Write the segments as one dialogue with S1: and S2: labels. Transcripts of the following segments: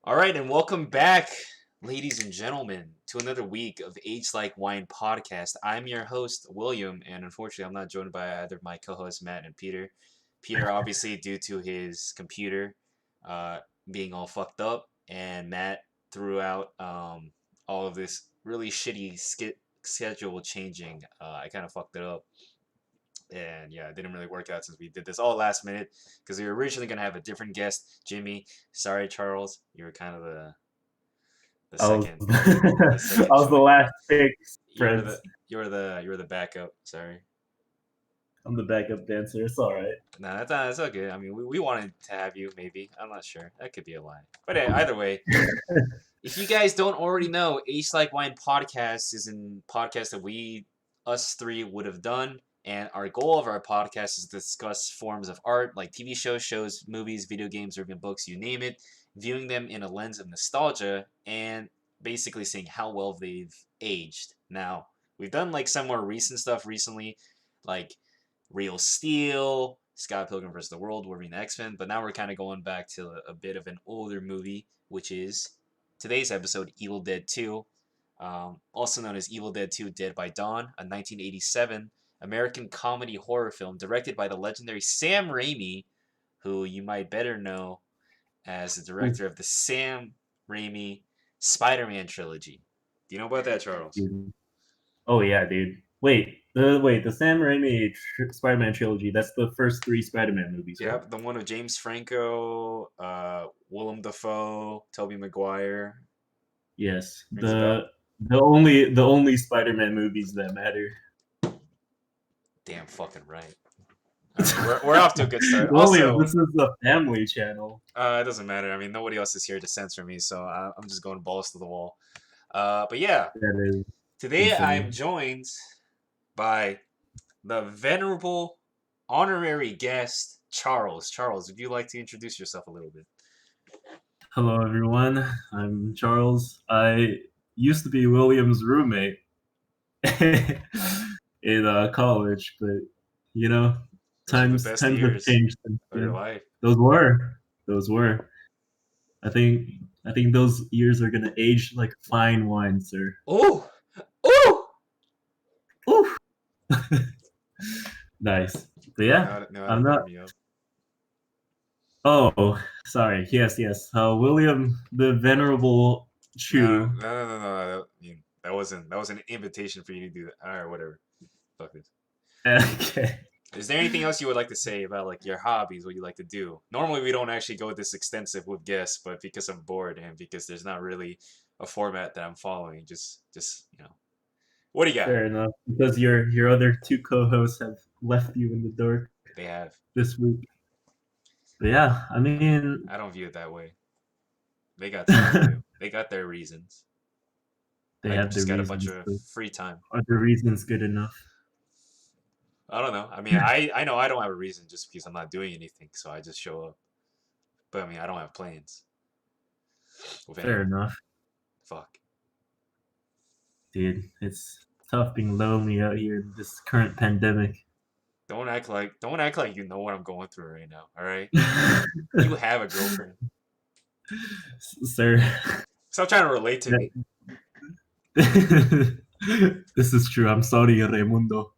S1: All right, and welcome back, ladies and gentlemen, to another week of Age Like Wine podcast. I'm your host, William, and unfortunately, I'm not joined by either of my co hosts, Matt and Peter. Peter, obviously, due to his computer uh, being all fucked up, and Matt throughout all of this really shitty schedule changing. I kind of fucked it up. And yeah, it didn't really work out since we did this all last minute because we were originally gonna have a different guest, Jimmy. Sorry, Charles, you were kind of the
S2: I was
S1: second the
S2: I
S1: second
S2: was the
S1: choice.
S2: last pick,
S1: You were
S2: friends.
S1: the backup. Sorry.
S2: I'm the backup dancer. It's all right.
S1: No, that's okay. I mean, we wanted to have you. Maybe I'm not sure. That could be a lie. But either way, if you guys don't already know, Ace Like Wine podcast is a podcast that us three, would have done. And our goal of our podcast is to discuss forms of art like TV shows, movies, video games, or even books, you name it, viewing them in a lens of nostalgia and basically seeing how well they've aged. Now, we've done like some more recent stuff recently, like Real Steel, Scott Pilgrim vs. the World, Wolverine X-Men, but now we're kind of going back to a bit of an older movie, which is today's episode, Evil Dead 2, also known as Evil Dead 2 Dead by Dawn, a 1987 American comedy horror film directed by the legendary Sam Raimi, who you might better know as the director of the Sam Raimi Spider-Man trilogy. Do you know about that, Charles?
S2: Dude. Oh yeah, dude. Wait, the Sam Raimi Spider-Man trilogy. That's the first three Spider-Man movies, right?
S1: Yep, the one of James Franco, Willem Dafoe, Tobey Maguire.
S2: Yes.
S1: Rings a bell?
S2: The only Spider-Man movies that matter.
S1: Damn fucking right. All right, we're off to a good start.
S2: William,
S1: Also,
S2: this is a family channel.
S1: it doesn't matter. I mean, nobody else is here to censor me, so I'm just going balls to the wall. But yeah,
S2: That is
S1: today I'm
S2: insane.
S1: joined by the venerable honorary guest, Charles. Charles, would you like to introduce yourself a little bit?
S2: Hello, everyone. I'm Charles. I used to be William's roommate in college, but you know,
S1: Those are the
S2: times
S1: best
S2: times have
S1: years
S2: changed since
S1: of your
S2: then.
S1: life.
S2: Those were, those were. I think I think those years are gonna age like fine wine, sir.
S1: Oh, oh!
S2: Oof. Nice. But yeah,
S1: Know how to
S2: I'm
S1: warm
S2: not.
S1: me up.
S2: Oh, sorry. Yes, yes. William the Venerable
S1: No,
S2: Chu.
S1: no, no, no, no. That wasn't an invitation for you to do that. All right, whatever. Fuck this.
S2: Okay.
S1: Is there anything else you would like to say about like your hobbies, what you like to do? Normally, we don't actually go this extensive with guests, but because I'm bored and because there's not really a format that I'm following, just what do you got?
S2: Fair enough. Because your other two co-hosts have left you in the dark
S1: They have.
S2: this week. But yeah, I mean,
S1: I don't view it that way. They got stuff to do. They got their reasons.
S2: they
S1: I
S2: have the
S1: just got a bunch
S2: reasons.
S1: of
S2: But
S1: free time.
S2: are the reasons good enough?
S1: I don't know. I mean, I know I don't have a reason just because I'm not doing anything, so I just show up. But I mean, I don't have plans with
S2: Fair
S1: anyone.
S2: enough,
S1: Fuck.
S2: dude. It's tough being lonely out here in this current pandemic.
S1: Don't act like you know what I'm going through right now. All right. You have a girlfriend.
S2: Sir.
S1: Stop trying to relate to me.
S2: This is true. I'm sorry, Raimundo.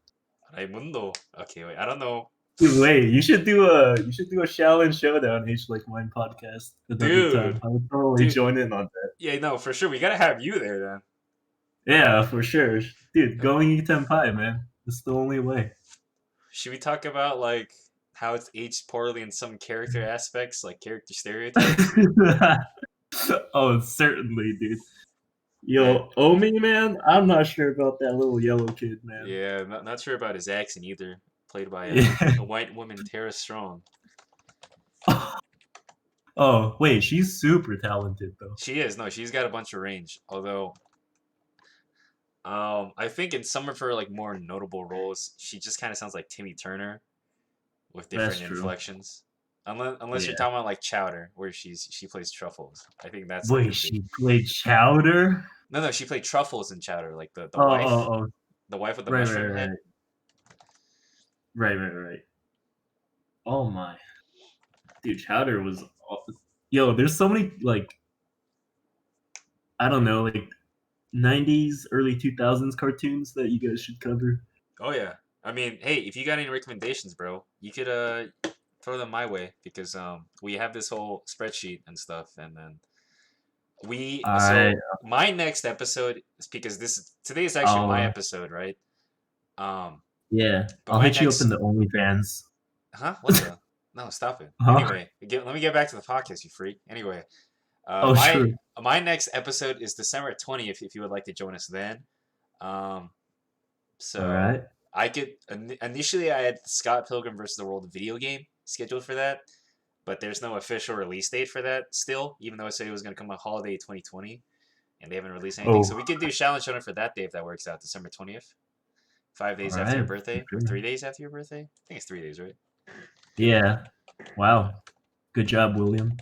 S1: Raimundo. Okay, wait. I don't know.
S2: Dude, wait, you should do a Shall and Showdown H Like Wine podcast another time.
S1: Dude.
S2: I would totally
S1: Dude.
S2: join in on that.
S1: Yeah, no, for sure. We gotta have you there then.
S2: Yeah, for sure. Dude,
S1: Uh,
S2: going Itempai, man. It's the only way.
S1: Should we talk about like how it's aged poorly in some character aspects, like character stereotypes?
S2: Oh, certainly, dude.
S1: Yeah.
S2: Yo, Omi, man, I'm not sure about that little yellow kid, man.
S1: Yeah, not sure about his accent either. Played by
S2: Yeah.
S1: a white woman, Tara Strong.
S2: Oh, wait, she's super talented, though.
S1: She is. No, she's got a bunch of range. Although, I think in some of her like more notable roles, she just kind of sounds like Timmy Turner with
S2: That's
S1: different
S2: true.
S1: inflections. Unless you're
S2: Yeah.
S1: talking about like Chowder, where she plays Truffles. I think that's like
S2: Wait,
S1: a big.
S2: she played Chowder?
S1: No, she played Truffles in Chowder, like the
S2: Oh,
S1: wife,
S2: oh, oh.
S1: the wife with the
S2: Right, right,
S1: mushroom head.
S2: right. Right, right, right. Oh my. Dude, Chowder was. Yo, there's so many, like, I don't know, like 90s, early 2000s cartoons that you guys should cover.
S1: Oh yeah. I mean, hey, if you got any recommendations, bro, you could throw them my way because we have this whole spreadsheet and stuff, and then
S2: I
S1: so my next episode is because today is actually
S2: I'll
S1: my episode, right? Um,
S2: yeah,
S1: but
S2: I'll
S1: my
S2: hit you up in
S1: next
S2: the OnlyFans.
S1: huh? What the? No, stop it.
S2: Huh?
S1: Anyway, let me get back to the podcast, you freak. Anyway,
S2: Oh,
S1: my
S2: sure.
S1: my next episode is December 20th. If you would like to join us then, um,
S2: All
S1: so
S2: right.
S1: I could initially I had Scott Pilgrim versus the World video game scheduled for that, but there's no official release date for that still. Even though I said it was going to come out holiday 2020, and they haven't released anything, so
S2: Oh,
S1: we could do Challenge Hunter for that day if that works out. December 20th, five
S2: all
S1: days after your
S2: right.
S1: birthday, or
S2: Sure.
S1: 3 days after your birthday. I think it's 3 days, right?
S2: Yeah. Wow. Good job, William.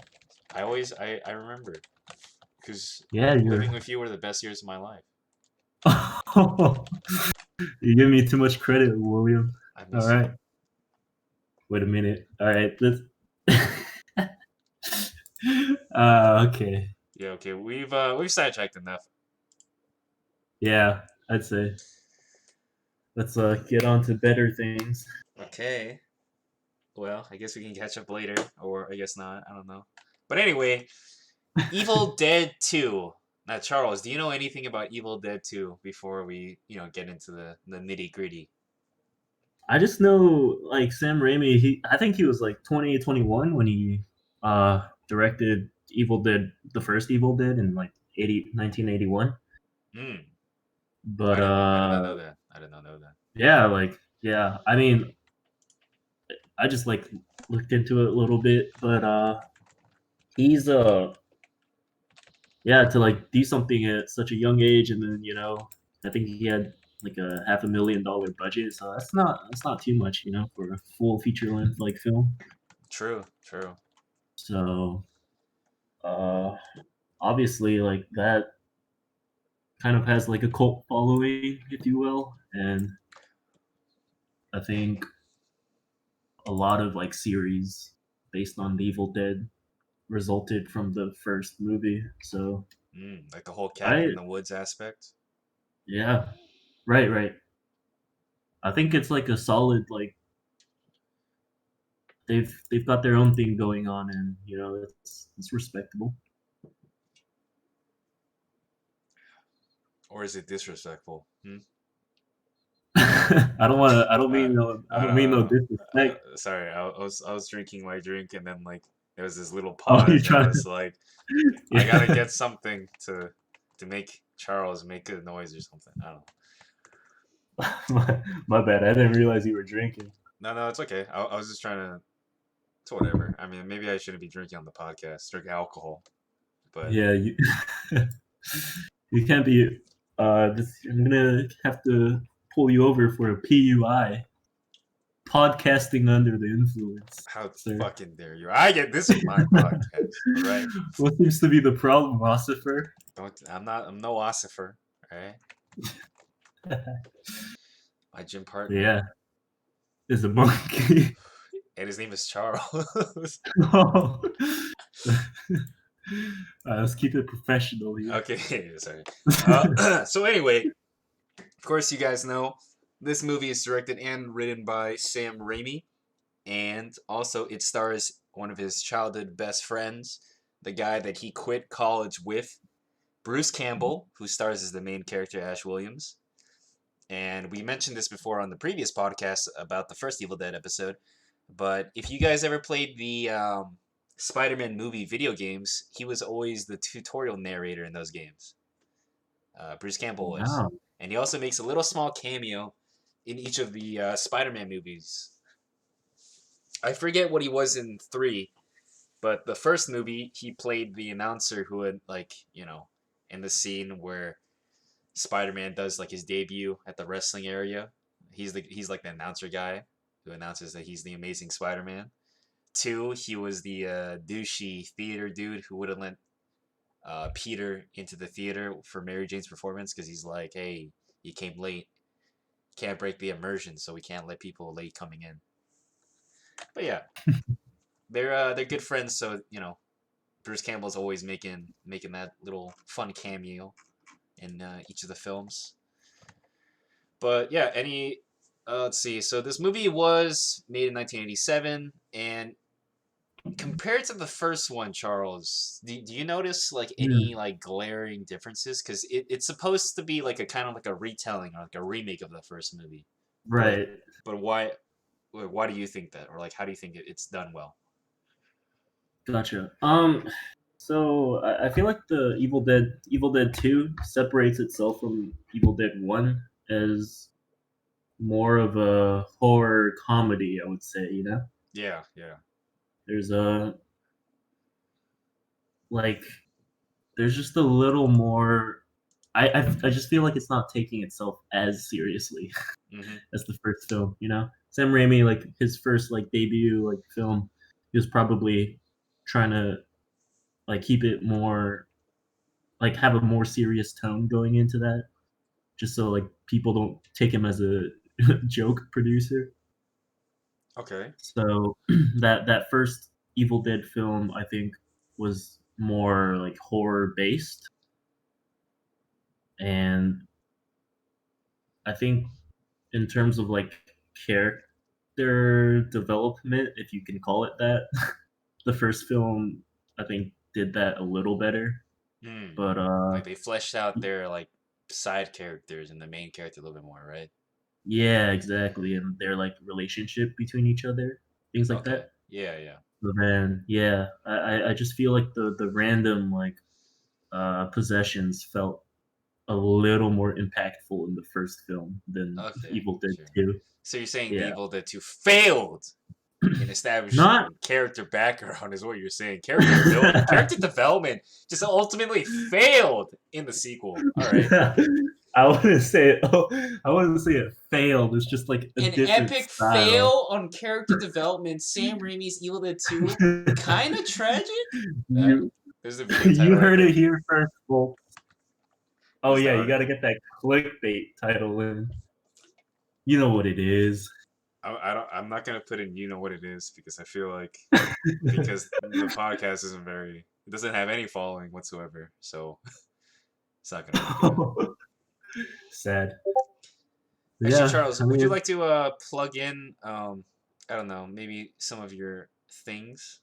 S1: I remember because
S2: Yeah, you're.
S1: living with you were the best years of my life.
S2: You give me too much credit, William.
S1: I
S2: All
S1: miss you.
S2: right. Wait a minute. All right. Let's. Okay.
S1: Yeah, okay. We've sidetracked enough.
S2: Yeah, I'd say. Let's get on to better things.
S1: Okay. Well, I guess we can catch up later, or I guess not. I don't know. But anyway, Evil Dead 2. Now, Charles, do you know anything about Evil Dead 2 before we, get into the nitty gritty?
S2: I just know like Sam Raimi. I think he was like 20, 21 when he directed Evil Dead, the first Evil Dead in like 1981.
S1: Hmm.
S2: But
S1: I did not know that. I did not know that.
S2: yeah, like yeah. I mean, I just like looked into it a little bit, but he's yeah, to like do something at such a young age, and then I think he had like a $500,000 budget, so that's not too much, for a full feature length like film.
S1: True. True.
S2: So uh, obviously, like that kind of has like a cult following, if you will, and I think a lot of like series based on the Evil Dead resulted from the first movie. So
S1: Like the whole cabin
S2: I
S1: in the woods aspect.
S2: yeah, right, right. I think it's like a solid like they've got their own thing going on, and it's respectable.
S1: Or is it disrespectful? Hmm?
S2: I don't
S1: Uh,
S2: mean no. I
S1: I
S2: don't
S1: don't
S2: mean no
S1: know.
S2: disrespect.
S1: Sorry, I was drinking my drink and then like there was this little
S2: Oh, you
S1: pause and I
S2: trying
S1: was
S2: to?
S1: like, I gotta
S2: Yeah.
S1: get something to make Charles make a noise or something. I don't know.
S2: My bad. I didn't realize you were drinking.
S1: No, no, it's okay. I was just trying to. It's whatever. I mean, maybe I shouldn't be drinking on the podcast, drink alcohol, but
S2: Yeah, you you can't be. I'm gonna have to pull you over for a PUI, podcasting under the influence,
S1: how
S2: sir.
S1: fucking dare you? I get this is my podcast, all right?
S2: What seems to be the problem, Ossifer?
S1: Don't I'm no ossifer, all right? My gym partner,
S2: Yeah, is a monkey.
S1: and his name is Charles.
S2: Let's keep it professional here.
S1: Okay, sorry. So anyway, of course, you guys know this movie is directed and written by Sam Raimi, and also it stars one of his childhood best friends, the guy that he quit college with, Bruce Campbell, who stars as the main character Ash Williams. And we mentioned this before on the previous podcast about the first Evil Dead episode. But if you guys ever played the Spider-Man movie video games, he was always the tutorial narrator in those games. Bruce Campbell was,
S2: Wow.
S1: and he also makes a little small cameo in each of the Spider-Man movies. I forget what he was in 3, but the first movie he played the announcer who would in the scene where Spider-Man does like his debut at the wrestling area. He's like the announcer guy who announces that he's the Amazing Spider-Man. 2, he was the douchey theater dude who wouldn't let Peter into the theater for Mary Jane's performance because he's like, hey, you came late. Can't break the immersion, so we can't let people late coming in. But yeah, they're good friends, so Bruce Campbell's always making that little fun cameo in each of the films. But yeah, let's see. So this movie was made in 1987, and compared to the first one, Charles, do you notice like any
S2: Hmm,
S1: like glaring differences? Because it's supposed to be like a kind of like a retelling or like a remake of the first movie, but like,
S2: right.
S1: but why do you think that, or like how do you think it's done well?
S2: Gotcha. So I feel like the Evil Dead 2 separates itself from Evil Dead 1 as more of a horror comedy, I would say, you know?
S1: Yeah, yeah.
S2: There's a like there's just a little more I just feel like it's not taking itself as seriously
S1: Mm-hmm.
S2: as the first film, you know? Sam Raimi, like his first like debut like film, he was probably trying to like keep it more like have a more serious tone going into that, just so like people don't take him as a joke producer.
S1: Okay.
S2: So that first Evil Dead film, I think, was more like horror based, and I think in terms of like character development, if you can call it that, the first film I think did that a little better.
S1: Hmm.
S2: But
S1: Like they fleshed out their like side characters and the main character a little bit more, right?
S2: yeah, exactly, and their like relationship between each other, things like
S1: Okay.
S2: that.
S1: Yeah, yeah.
S2: But then, yeah, I just feel like the random like possessions felt a little more impactful in the first film than
S1: Okay.
S2: Evil Dead
S1: Sure.
S2: 2.
S1: So you're saying the
S2: Yeah.
S1: Evil Dead 2 failed in
S2: Not
S1: establishing character background is what you're saying. Character development just ultimately failed in the sequel. All right.
S2: I wouldn't say it, oh, I wouldn't say it failed. It's just like a
S1: An
S2: different
S1: epic
S2: style.
S1: fail on character development. Sam Raimi's Evil Dead 2. Kind of tragic. Uh,
S2: you
S1: there's the video
S2: you
S1: title right
S2: heard it
S1: there.
S2: here first, folks. Oh
S1: There's the
S2: yeah, you got to
S1: article.
S2: get that clickbait title in. You know what it is.
S1: I don't. I'm not gonna put in. You know what it is because I feel like because the podcast isn't very. It doesn't have any following whatsoever. So it's not gonna be good.
S2: Sad.
S1: Actually,
S2: Yeah,
S1: Charles,
S2: I
S1: would you
S2: mean,
S1: like to plug in I don't know, maybe some of your things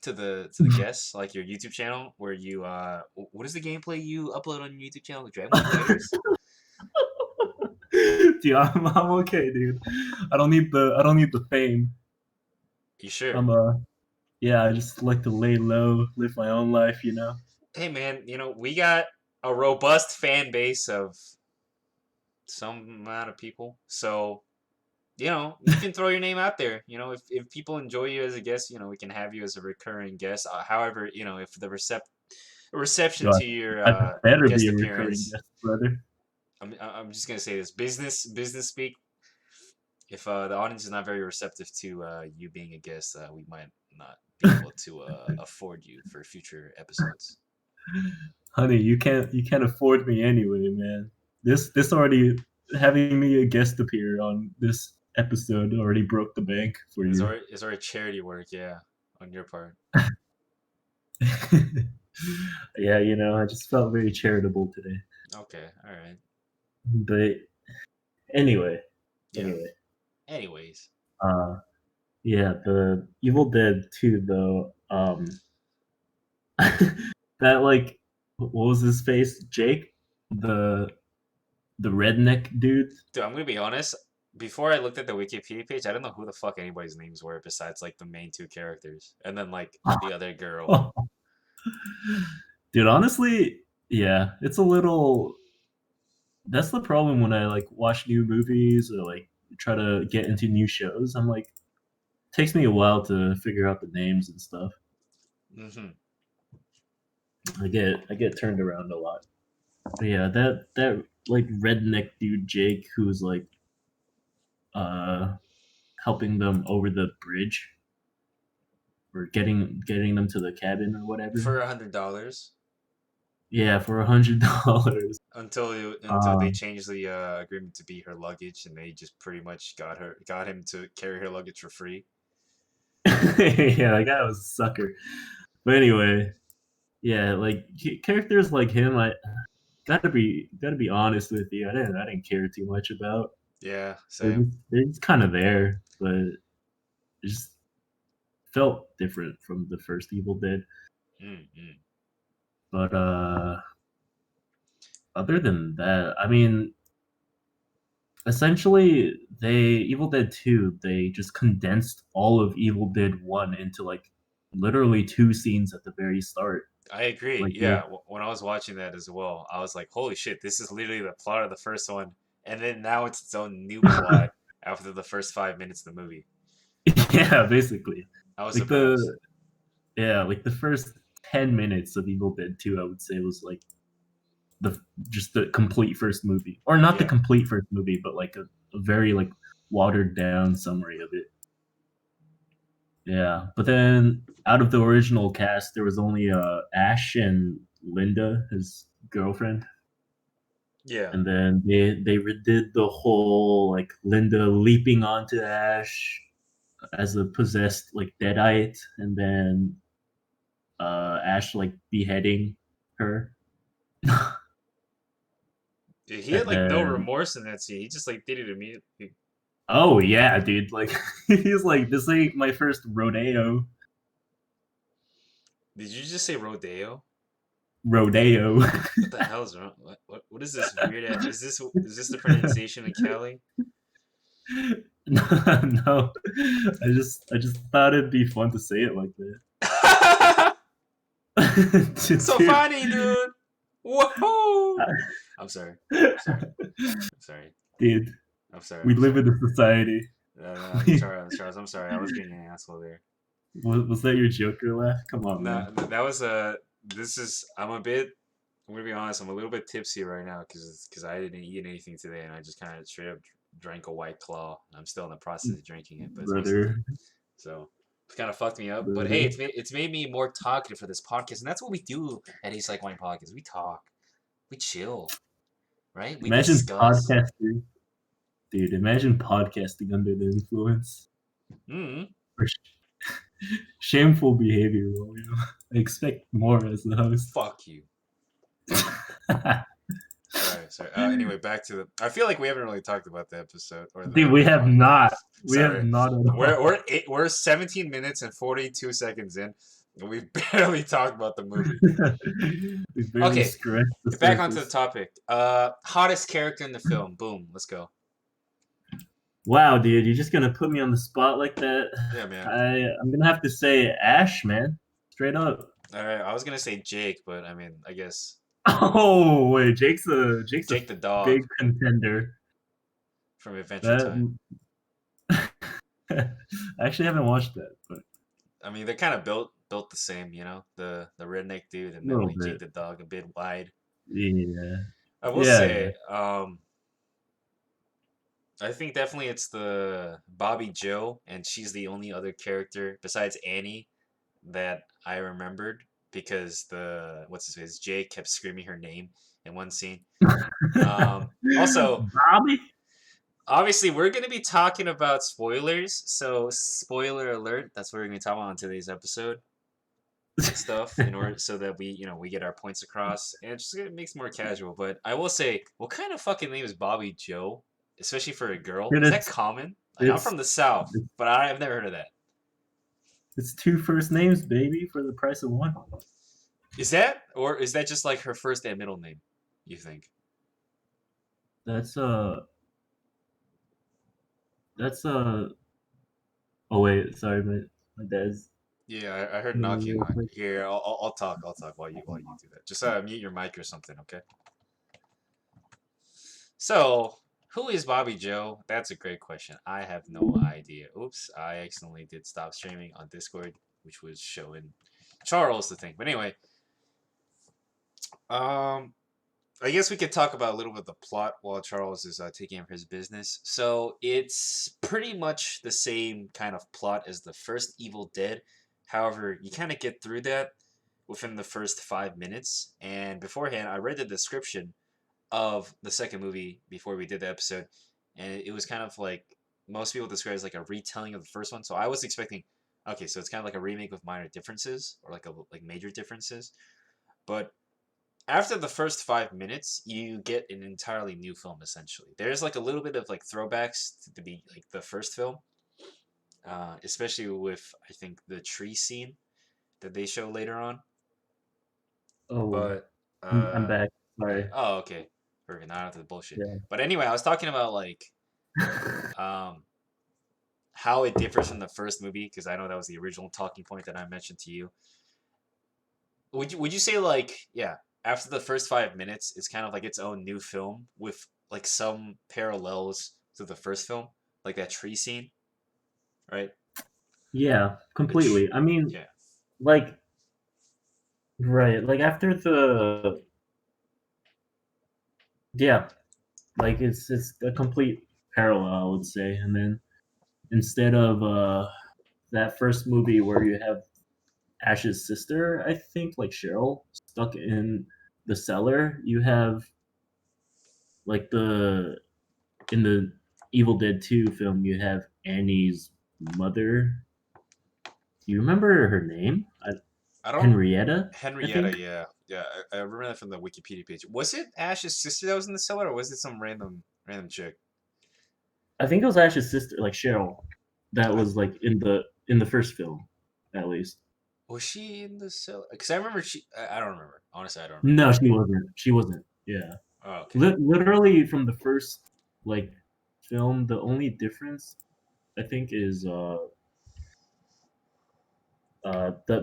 S1: to the guests, like your YouTube channel where you what is the gameplay you upload on your YouTube channel? Dragon Ball Fighters?
S2: dude, I'm okay, dude. I don't need the fame.
S1: You sure?
S2: I'm yeah, I just like to lay low, live my own life, you know.
S1: Hey man, we got a robust fan base of some amount of people. So, you can throw your name out there. If people enjoy you as a guest, we can have you as a recurring guest. However, if the reception
S2: God,
S1: to your
S2: I better be
S1: guest
S2: a recurring
S1: appearance.
S2: guest, brother.
S1: I'm just gonna say this business speak. If the audience is not very receptive to you being a guest, we might not be able to afford you for future episodes.
S2: Honey, you can't afford me anyway, man. This already having me a guest appear on this episode already broke the bank for you.
S1: It's already charity work, yeah, on your part.
S2: Yeah, you know, I just felt very charitable today.
S1: Okay, all right,
S2: But anyway,
S1: yeah.
S2: anyway,
S1: Anyways,
S2: uh, yeah, the Evil Dead 2 though, that like, what was his face? Jake, the the redneck dude.
S1: dude, I'm gonna be honest. Before I looked at the Wikipedia page, I didn't know who the fuck anybody's names were besides like the main two characters, and then like the other girl.
S2: Dude, honestly, yeah, it's a little. That's the problem when I like watch new movies or like try to get into new shows. I'm like, takes me a while to figure out the names and stuff.
S1: Hmm.
S2: I get turned around a lot. But yeah, that like redneck dude Jake who's like uh helping them over the bridge or getting them to the cabin or whatever.
S1: For $100
S2: Yeah, for $100.
S1: until they changed the agreement to be her luggage, and they just pretty much got him to carry her luggage for free.
S2: Yeah, that guy was a sucker. But anyway, yeah, like characters like him, I gotta be honest with you. I didn't care too much about.
S1: Yeah,
S2: They're
S1: same.
S2: they're just kind of there, but it just felt different from the first Evil Dead.
S1: Mm-hmm.
S2: But other than that, I mean, essentially, Evil Dead 2, they just condensed all of Evil Dead 1 into like literally two scenes at the very start.
S1: I agree.
S2: Like
S1: Yeah, when I was watching that as well, I was like, "Holy shit! This is literally the plot of the first one, and then now it's its own new plot after the first 5 minutes of the movie."
S2: yeah, basically.
S1: I was
S2: Like
S1: surprised.
S2: the first 10 minutes of Evil Dead 2, I would say was like the just the complete first movie. Or not the
S1: Yeah,
S2: complete first movie, but like a very like watered down summary of it. Yeah, but then out of the original cast, there was only Ash and Linda, his girlfriend,
S1: yeah.
S2: and then they redid the whole like Linda leaping onto Ash as a possessed like deadite, and then Ash like beheading her,
S1: Dude, he had
S2: and
S1: like no
S2: then
S1: remorse in that scene. He just like did it immediately.
S2: oh yeah, dude, like he's like this ain't my first rodeo,
S1: Did you just say rodeo?
S2: rodeo.
S1: What the hell is wrong? What is this weird? Is this the pronunciation of Cali?
S2: No, no. I just thought it'd be fun to say it like that.
S1: So
S2: Dude.
S1: funny, dude. Whoa! I'm sorry. I'm sorry. I'm sorry.
S2: Dude,
S1: I'm sorry.
S2: we
S1: I'm
S2: live
S1: sorry.
S2: in a society.
S1: No, no, Charles, Charles, I'm sorry. I was being an asshole there.
S2: Was that your Joker laugh? Come on,
S1: No,
S2: man.
S1: that was a. This is. I'm a bit. I'm gonna be honest. I'm a little bit tipsy right now because I didn't eat anything today and I just kind of straight up drank a White Claw. I'm still in the process of drinking it, but it's mostly
S2: Brother.
S1: so it's kind of fucked me up. But hey,
S2: Brother.
S1: it's made me more talkative for this podcast, and that's what we do at Ace Like Wine Podcast. We talk, we chill, right? We
S2: Imagine
S1: discuss.
S2: podcasting. Dude, imagine podcasting under the influence.
S1: Mm.
S2: Or shameful behavior, Romeo. I expect more as the host.
S1: Fuck you. Sorry, sorry. Anyway, back to the. I feel like we haven't really talked about the episode or
S2: Dude, we
S1: the
S2: have
S1: podcast.
S2: not. We have
S1: Sorry,
S2: not at
S1: we're
S2: all.
S1: we're eight, we're 17 minutes and 42 seconds in, and we've barely talked about the movie.
S2: We barely
S1: Okay,
S2: scratched the
S1: back onto the
S2: surface.
S1: topic. Hottest character in the film. Boom. Let's go.
S2: Wow, dude, you're just gonna put me on the spot like that.
S1: Yeah, man.
S2: I'm gonna have to say Ash, man. Straight up.
S1: All right, I was gonna say Jake, but I mean, I guess
S2: Oh wait, Jake's a
S1: Jake the dog
S2: big contender.
S1: from Adventure Time.
S2: That I actually haven't watched that, but
S1: I mean, they're kind of built the same, you know, the redneck dude, and
S2: a
S1: then
S2: little
S1: like Jake
S2: bit.
S1: the dog, a bit wide.
S2: Yeah,
S1: I will
S2: yeah, yeah.
S1: say, I think definitely it's the Bobby Joe, and she's the only other character besides Annie that I remembered because the what's his face Jake kept screaming her name in one scene. Also,
S2: Bobby.
S1: obviously, we're going to be talking about spoilers, so spoiler alert. That's what we're going to be talking about on today's episode and stuff in order so that we get our points across and it makes it more casual. But I will say, what kind of fucking name is Bobby Joe, especially for a girl?
S2: Dude,
S1: Is that common? Like, I'm
S2: it's
S1: from the South, but I've never heard of that.
S2: it's two first names, baby, for the price of one.
S1: Or is that just like her first and middle name? You think?
S2: That's that's Oh wait, sorry, my dad's
S1: Yeah, I heard
S2: calling me
S1: knocking
S2: real
S1: on
S2: quick.
S1: here. I'll talk. I'll talk while you do that. Just mute your mic or something, okay? So, who is Bobby Joe? That's a great question. I have no idea. Oops, I accidentally did stop streaming on Discord, which was showing Charles the thing. But anyway, um, I guess we could talk about a little bit of the plot while Charles is taking care of his business. So it's pretty much the same kind of plot as the first Evil Dead. However, you kind of get through that within the first 5 minutes. And beforehand, I read the description of the second movie before we did the episode, and it was kind of like most people describe it as like a retelling of the first one. So I was expecting Okay, so it's kind of like a remake with minor differences or like major differences. But after the first 5 minutes, you get an entirely new film essentially. There's like a little bit of like throwbacks to be like the first film, especially with I think the tree scene that they show later on.
S2: Oh,
S1: But
S2: I'm back.
S1: yeah.
S2: Sorry.
S1: Oh, okay. Perfect. Not after the bullshit.
S2: Yeah.
S1: But anyway, I was talking about like how it differs from the first movie because I know that was the original talking point that I mentioned to you. Would you say like yeah, after the first 5 minutes, it's kind of like its own new film with like some parallels to the first film, like that tree scene, right?
S2: Yeah,
S1: Which
S2: completely. I mean,
S1: yeah,
S2: like, right, like after the yeah, like it's a complete parallel, I would say. And then instead of that first movie where you have Ash's sister, I think, like Cheryl, stuck in the cellar, you have like the in the Evil Dead 2 film, you have Annie's mother. Do you remember her name?
S1: I don't
S2: Henrietta, I
S1: Henrietta.
S2: think.
S1: Yeah, yeah, I remember that from the Wikipedia page. Was it Ash's sister that was in the cellar, or was it some random chick?
S2: I think it was Ash's sister, like Cheryl, that
S1: I
S2: was like in the first film, at least.
S1: Was she in the cellar? Because I remember I don't remember. Honestly, I don't remember.
S2: No, she wasn't. She wasn't. Yeah,
S1: Oh, okay.
S2: literally from the first like film, the only difference I think is the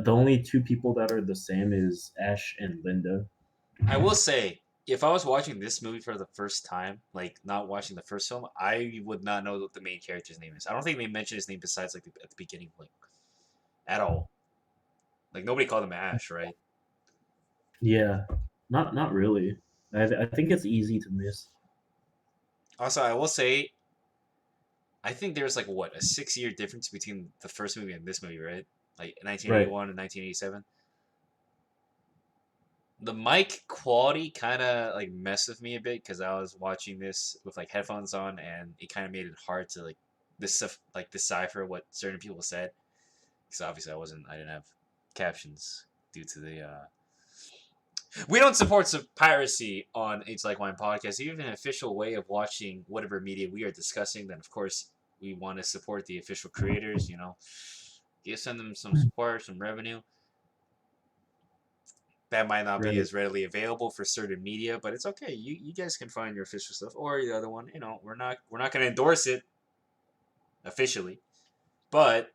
S2: only two people that are the same is Ash and Linda.
S1: I will say, if I was watching this movie for the first time, like not watching the first film, I would not know what the main character's name is. I don't think they mentioned his name besides like at the beginning, like at all. Like nobody called him Ash, right?
S2: Yeah, not really. I think it's easy to miss.
S1: Also, I will say, I think there's like what a 6 year difference between the first movie and this movie, right? Like
S2: Right.
S1: 1981 and 1987. The mic quality kind of like messed with me a bit because I was watching this with like headphones on, and it kind of made it hard to like decipher what certain people said. Because obviously I didn't have captions due to the. We don't support piracy on It's Like Wine podcast. Even an official way of watching whatever media we are discussing, then of course we want to support the official creators. Send them some support, some revenue. That might not be
S2: Right.
S1: as readily available for certain media, but it's okay. You guys can find your official stuff or the other one. We're not going to endorse it officially, but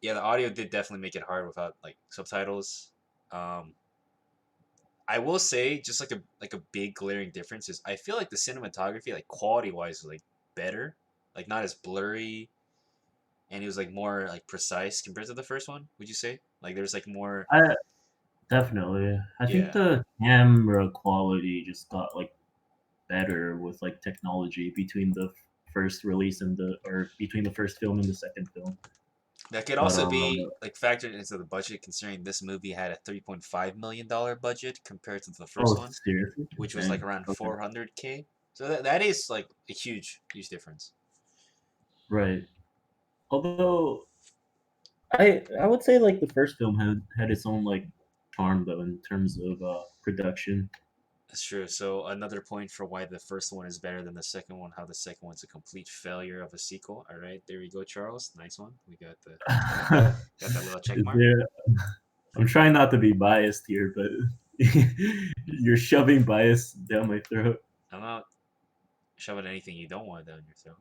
S1: yeah, the audio did definitely make it hard without like subtitles. Um, I will say just like a big glaring difference is I feel like the cinematography, like quality wise, was like better, like not as blurry, and it was like more like precise compared to the first one. Would you say like there's like more?
S2: I definitely. I think
S1: Yeah,
S2: the camera quality just got like better with like technology between the first release and the or between the first film and the second film.
S1: that could
S2: But
S1: also be like factored into the budget, considering this movie had a $3.5 million budget compared to the first
S2: oh,
S1: one,
S2: seriously?
S1: which was like
S2: Dang.
S1: around
S2: Okay.
S1: 400K. So that is like a huge difference.
S2: Right. Although I would say like the first film had its own like charm though in terms of production.
S1: That's true. So another point for why the first one is better than the second one, how the second one's a complete failure of a sequel. All right, there you go, Charles. Nice one. We got that little check mark.
S2: There, I'm trying not to be biased here, but you're shoving bias down my throat.
S1: I'm not shoving anything you don't want down your throat.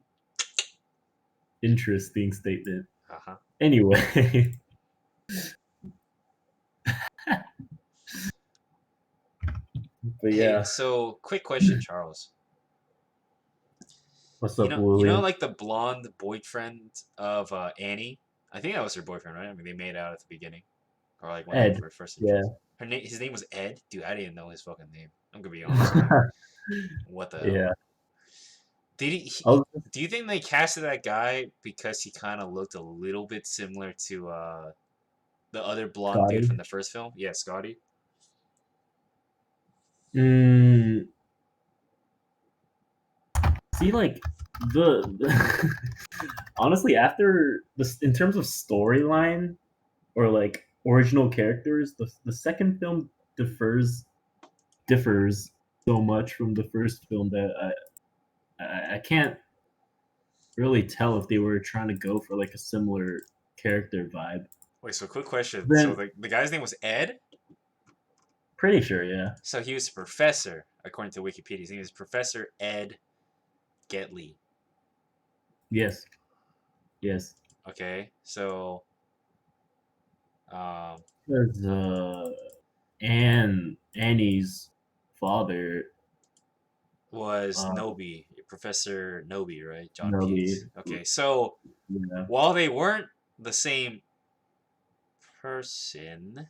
S2: Interesting statement.
S1: Haha.
S2: Anyway, but
S1: Hey,
S2: yeah,
S1: so quick question, Charles.
S2: what's
S1: You
S2: up,
S1: know,
S2: William?
S1: like the blonde boyfriend of Annie. I think that was her boyfriend, right? I mean, they made out at the beginning, or like when they
S2: Ed.
S1: were first
S2: Yeah.
S1: introduced. His name was Ed. Dude, I didn't know his fucking name. I'm gonna be honest with you. What the hell?
S2: Yeah.
S1: Did
S2: I was
S1: do you think they casted that guy because he kind of looked a little bit similar to the other blonde dude
S2: Scotty.
S1: from the first film? Yeah, Scotty.
S2: Mm, See, like the honestly, after this, in terms of storyline or like original characters, the second film differs so much from the first film that I can't really tell if they were trying to go for like a similar character vibe.
S1: Wait, so quick question. So
S2: Then
S1: the guy's name was Ed?
S2: pretty sure, yeah.
S1: So he was a professor, according to Wikipedia. His name is Professor Ed Getley.
S2: Yes. Yes.
S1: Okay, so
S2: Because Annie's father
S1: was Nobi, Professor Nobi, right? John
S2: Nobi,
S1: Peets. Okay, so
S2: yeah.
S1: while they weren't the same person,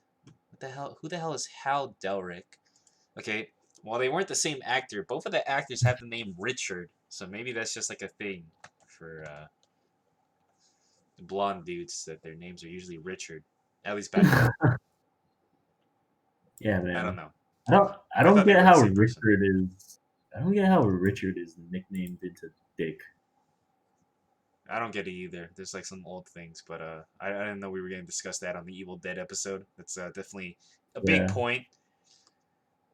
S1: what the hell? Who the hell is Hal Delrick? Okay, while they weren't the same actor, both of the actors have the name Richard, so maybe that's just like a thing for the blonde dudes that their names are usually Richard. At least back then.
S2: Yeah, man.
S1: I don't know.
S2: I don't get how Richard is. I don't get how Richard is nicknamed into Dick.
S1: I don't get it either. There's like some old things, but I didn't know we were going to discuss that on the Evil Dead episode. That's definitely a big point.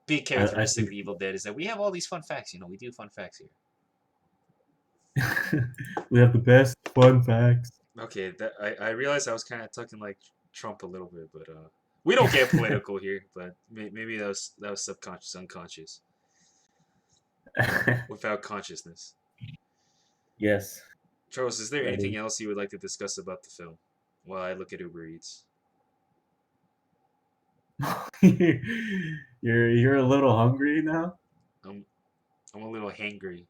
S1: Big characteristic of the Evil Dead is that we have all these fun facts. You know, we do fun facts
S2: here. We have the best fun facts.
S1: Okay, I realized I was kind of talking like Trump a little bit, but we don't get political here. But maybe that was subconscious, unconscious, without consciousness.
S2: Yes.
S1: Charles, is there anything else you would like to discuss about the film while I look at Uber Eats?
S2: You're a little hungry now?
S1: I'm a little hangry.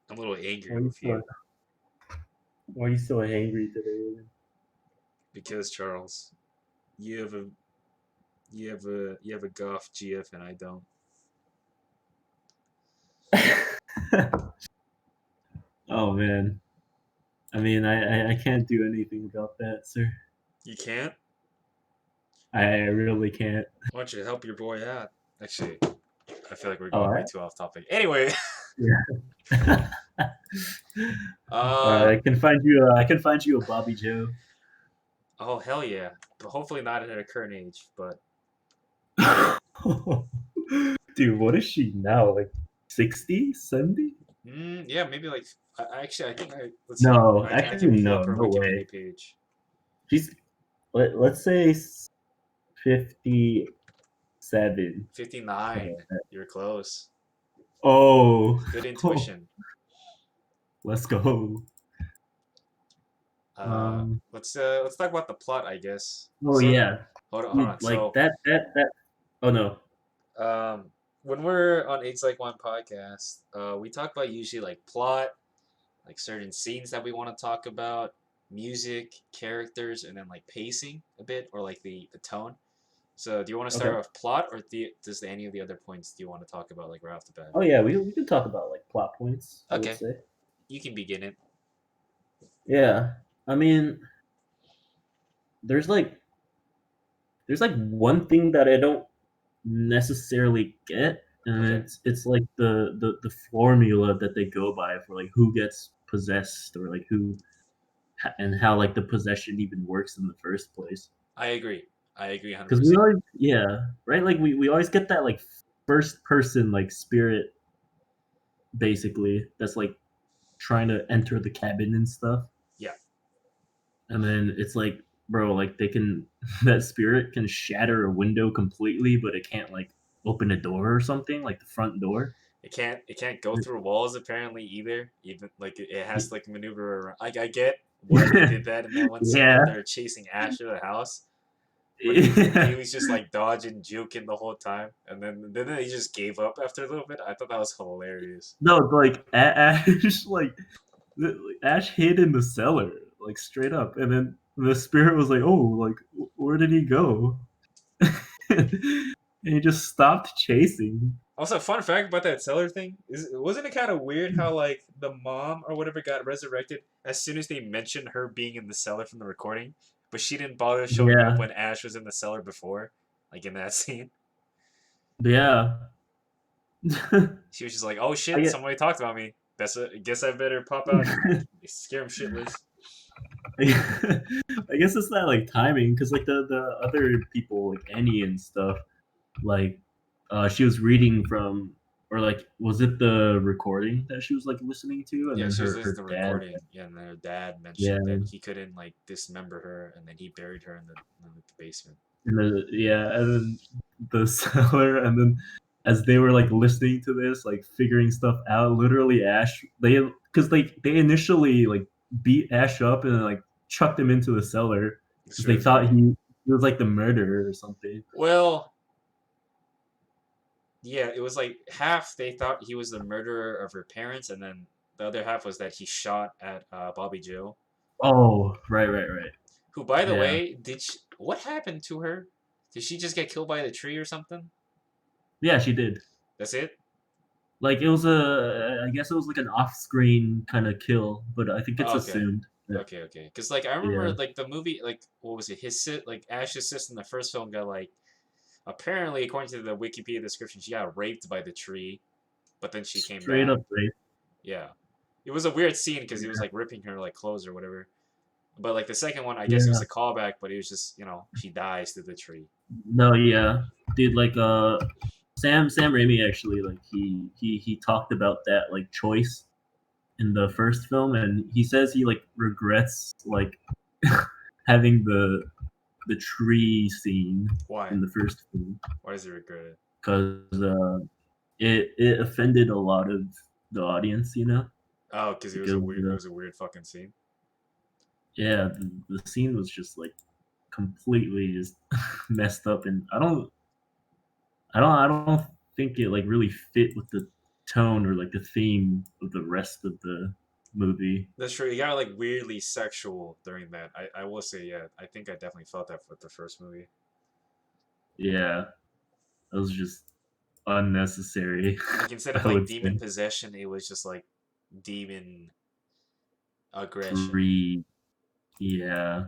S1: I'm a little angry with you.
S2: Why are you so angry today?
S1: Because Charles, you have a golf GF and I don't.
S2: Oh man. I mean, I can't do anything about that, sir.
S1: You can't?
S2: I really can't.
S1: Why don't you help your boy out? Actually, I feel like we're going way too off topic. Anyway.
S2: Yeah. I can find you a Bobby Joe.
S1: Oh hell yeah! But hopefully not at a current age. But
S2: dude, what is she now? Like 60, 70?
S1: Yeah, maybe like. Actually, I think I.
S2: No,
S1: I can pull up her Wikipedia page.
S2: She's let's say 57.
S1: 59. You're close.
S2: Oh,
S1: good intuition.
S2: Let's go.
S1: Let's talk about the plot, I guess.
S2: Oh yeah.
S1: Hold on.
S2: Like
S1: so
S2: that. Oh no.
S1: When we're on It's Like One podcast, we talk about usually like plot, like certain scenes that we want to talk about, music, characters, and then like pacing a bit or like the tone. So do you want to start with plot, or does any of the other points do you want to talk about like right off the bat?
S2: Oh yeah, we can talk about like plot points.
S1: Okay.
S2: I would say.
S1: You can begin it.
S2: Yeah, I mean, there's like one thing that I don't necessarily get, and it's like the formula that they go by for like who gets possessed or like who and how like the possession even works in the first place.
S1: I agree 100%.
S2: Because we always right, like we always get that like first person like spirit basically that's like trying to enter the cabin and stuff.
S1: Yeah.
S2: And then it's like, bro, like that spirit can shatter a window completely, but it can't like open a door or something, like the front door.
S1: It can't go through walls apparently either. Even like it has to like maneuver around. Like I get why they did that in that one scene when they're chasing Ash to the house. But he was just like dodging, juking the whole time, and then he just gave up after a little bit. I thought that was hilarious.
S2: No, like Ash Ash hid in the cellar, like straight up, and then the spirit was like, "Oh, like where did he go?" And he just stopped chasing.
S1: Also, fun fact about that cellar thing wasn't it kind of weird how like the mom or whatever got resurrected as soon as they mentioned her being in the cellar from the recording, but she didn't bother showing up when Ash was in the cellar before, like in that scene.
S2: Yeah.
S1: She was just like, "Oh shit, somebody talked about me." Guess I better pop out and scare him shitless.
S2: I guess it's that like timing because like the other people like Annie and stuff like she was reading from or like was it the recording that she was like listening to and
S1: Yeah,
S2: then
S1: she was listening to
S2: her
S1: the
S2: dad
S1: recording. Yeah, and then her dad
S2: yeah
S1: mentioned that he couldn't like dismember her, and then he buried her in the basement.
S2: and and then the seller and then as they were like listening to this like figuring stuff out literally Ash they because like they initially like beat Ash up and like chucked him into the cellar
S1: It's
S2: because
S1: true.
S2: they
S1: It's
S2: thought
S1: true.
S2: he was like the murderer or something.
S1: Well, yeah, it was like half they thought he was the murderer of her parents, and then the other half was that he shot at Bobby Joe,
S2: Oh, right.
S1: who, by the
S2: Yeah.
S1: way, what happened to her? Did she just get killed by the tree or something?
S2: Yeah, she did.
S1: That's it?
S2: Like it was I guess it was like an off-screen kind of kill, but I think it's
S1: Oh, okay.
S2: assumed that
S1: Okay. Because like I
S2: yeah.
S1: remember like the movie, like what was it? Like Ash's sister in the first film got like apparently according to the Wikipedia description she got raped by the tree, but then she came
S2: Straight
S1: back.
S2: up rape.
S1: Yeah, it was a weird scene because he was
S2: Yeah.
S1: like ripping her like clothes or whatever. But like the second one, I guess it was
S2: Yeah.
S1: a callback, but it was just she dies through the tree.
S2: No, yeah. Dude, like Sam Raimi actually like he talked about that like choice in the first film and he says he like regrets like having the tree scene
S1: Why?
S2: in the first film
S1: Why does he regret it?
S2: because it offended a lot of the audience, you know,
S1: Oh, because
S2: because
S1: it was a weird fucking scene.
S2: yeah, the scene was just like completely just messed up, and I don't think it like really fit with the tone or like the theme of the rest of the movie.
S1: That's true. He got like weirdly sexual during that. I will say, yeah, I think I definitely felt that with the first movie.
S2: Yeah, it was just unnecessary.
S1: Like instead of
S2: I
S1: like
S2: would
S1: demon
S2: say
S1: possession, it was just like demon aggression.
S2: tree. Yeah,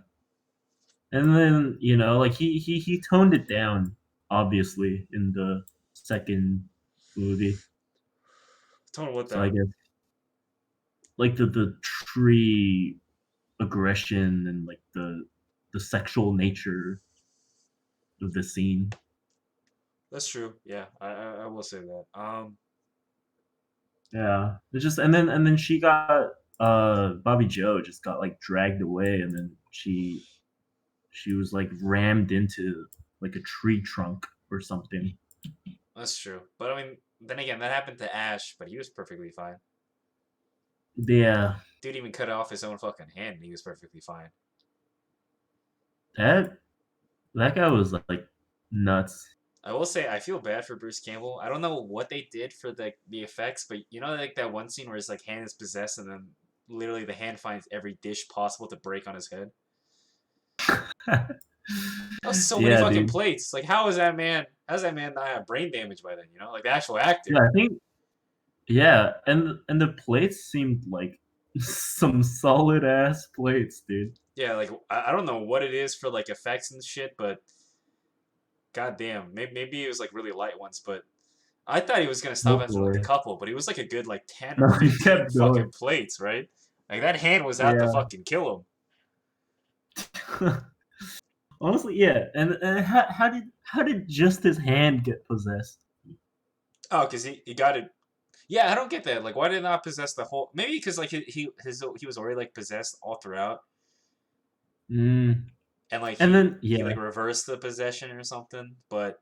S2: and then you know like he toned it down obviously in the second movie.
S1: Tone what
S2: So I
S1: down.
S2: guess like the tree aggression and like the sexual nature of the scene.
S1: That's true. Yeah, I will say that.
S2: Yeah, it's just and then she got Bobby Joe just got like dragged away, and then she was like rammed into like a tree trunk or something.
S1: That's true. But I mean, then again, that happened to Ash, but he was perfectly fine.
S2: Yeah,
S1: Dude even cut off his own fucking hand, and he was perfectly fine.
S2: that that guy was like nuts.
S1: I will say I feel bad for Bruce Campbell. I don't know what they did for the effects, but you know like that one scene where his like hand is possessed and then literally the hand finds every dish possible to break on his head. That was so many
S2: Yeah,
S1: fucking
S2: dude.
S1: plates. Like how is that man? How's that man not have brain damage by then? Like the actual
S2: Yeah,
S1: actor.
S2: I think yeah, and the plates seemed like some solid ass plates, dude.
S1: Yeah, like I don't know what it is for like effects and shit, but goddamn, maybe it was like really light ones, but I thought he was gonna stop after like a
S2: Hopefully.
S1: couple, but he was like a good like 10
S2: No,
S1: or
S2: he
S1: 15
S2: kept
S1: fucking
S2: going.
S1: plates, right? Like that hand was out to
S2: Yeah.
S1: fucking kill him.
S2: Honestly, yeah. And how did just his hand get possessed?
S1: Oh, because he got it. Yeah, I don't get that. Like, why did it not possess the whole? Maybe because like he was already like possessed all throughout,
S2: Mm.
S1: and like
S2: And then
S1: he
S2: yeah,
S1: like reversed the possession or something. But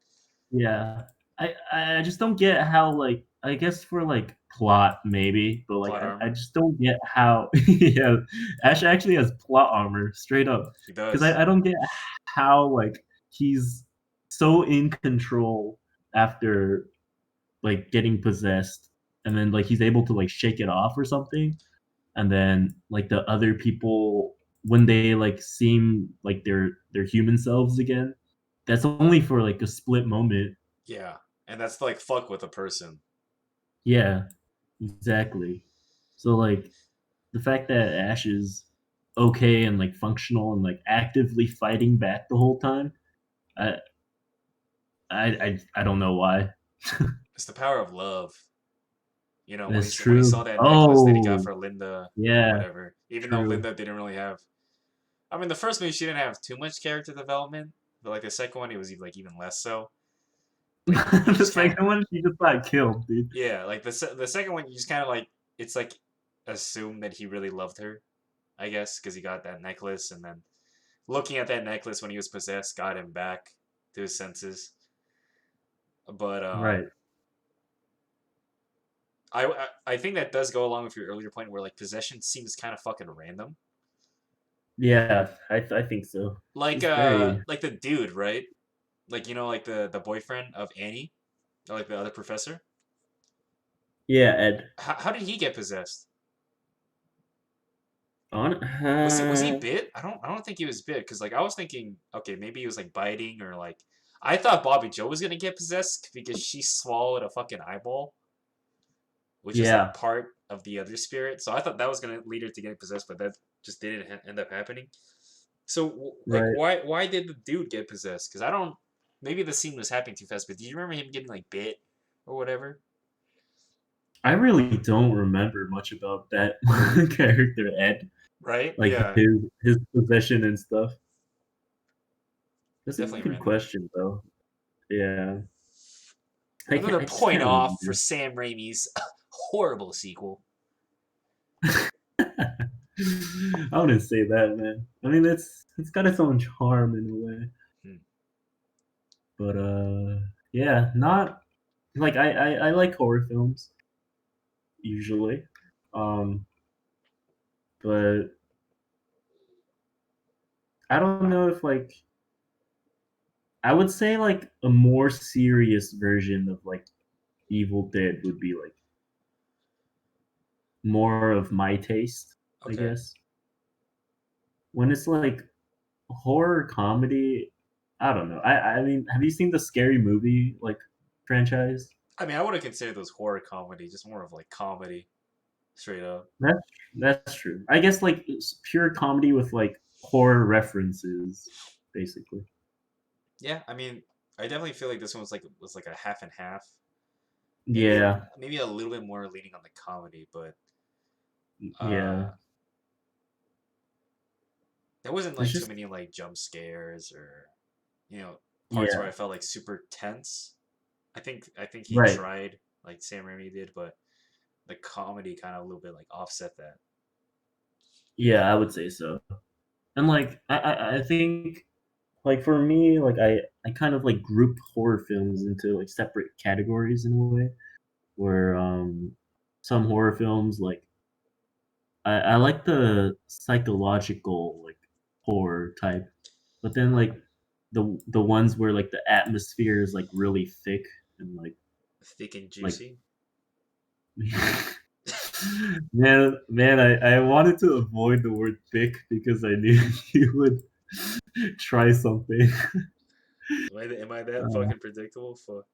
S2: yeah. I just don't get how like I guess for like plot maybe, but like
S1: plot
S2: I
S1: armor,
S2: just don't get how yeah Ash actually has plot armor straight up
S1: he
S2: because
S1: does.
S2: I don't get how like he's so in control after like getting possessed and then like he's able to like shake it off or something and then like the other people when they like seem like their human selves again that's only for like a split moment.
S1: Yeah, and that's like fuck with a person.
S2: Yeah, exactly. So like the fact that Ash is okay and like functional and like actively fighting back the whole time, I I don't know why.
S1: It's the power of love. You know,
S2: That's
S1: when he saw
S2: true.
S1: that necklace that he got
S2: Oh,
S1: for Linda or
S2: yeah,
S1: whatever, even though
S2: true.
S1: Linda didn't really have. I mean, the first movie she didn't have too much character development, but like the second one, it was like even less so. But you
S2: The
S1: just kind of
S2: second one, she just got killed, dude.
S1: yeah, like the second one, you just kind of like it's like assume that he really loved her, I guess, because he got that necklace, and then looking at that necklace when he was possessed got him back to his senses. But
S2: Right.
S1: I think that does go along with your earlier point where like possession seems kind of fucking random.
S2: Yeah, I think so. He's very
S1: Like the dude, right? Like you know, like the boyfriend of Annie, or like the other professor.
S2: yeah, Ed.
S1: How did he get possessed?
S2: On
S1: Was he bit? I don't think he was bit because like I was thinking, okay, maybe he was like biting or like I thought Bobby Joe was gonna get possessed because she swallowed a fucking eyeball, which is like
S2: yeah,
S1: part of the other spirit. So I thought that was gonna lead her to getting possessed, but that just didn't end up happening. So like,
S2: right.
S1: why did the dude get possessed? Because I don't. Maybe the scene was happening too fast, but do you remember him getting like bit or whatever?
S2: I really don't remember much about that character, Ed.
S1: Right?
S2: Like
S1: Yeah,
S2: his possession and stuff. That's a
S1: definitely
S2: good
S1: random.
S2: question, though. Yeah,
S1: Another
S2: I just
S1: point
S2: can't
S1: off for
S2: remember.
S1: Sam Raimi's horrible sequel.
S2: I wouldn't say that, man. I mean, it's got its own charm in a way,
S1: Hmm.
S2: but yeah, not like I like horror films usually, um, but I don't know if like I would say like a more serious version of like Evil Dead would be like more of my taste, I
S1: Okay.
S2: guess. When it's like horror comedy, I don't know. I mean, have you seen the Scary Movie like franchise?
S1: I mean, I wouldn't consider those horror comedy, just more of like comedy, straight up.
S2: That's that's true. I guess like it's pure comedy with like horror references, basically.
S1: Yeah, I mean, I definitely feel like this one was like a half and half.
S2: Yeah,
S1: Maybe a little bit more leaning on the comedy, but
S2: yeah.
S1: uh, there wasn't
S2: It's
S1: like too
S2: just
S1: many like jump scares or you know parts where I
S2: yeah,
S1: felt like super tense. I think he
S2: right.
S1: tried like Sam Raimi did, but the comedy kind of a little bit like offset that.
S2: Yeah, I would say so. And like I think like for me, like I kind of like group horror films into like separate categories in a way where some horror films like I like the psychological like horror type, but then like the ones where like the atmosphere is like really thick and
S1: Thick and
S2: like
S1: juicy.
S2: man, I wanted to avoid the word thick because I knew you would try something.
S1: Am I that
S2: Uh,
S1: fucking predictable? Fuck.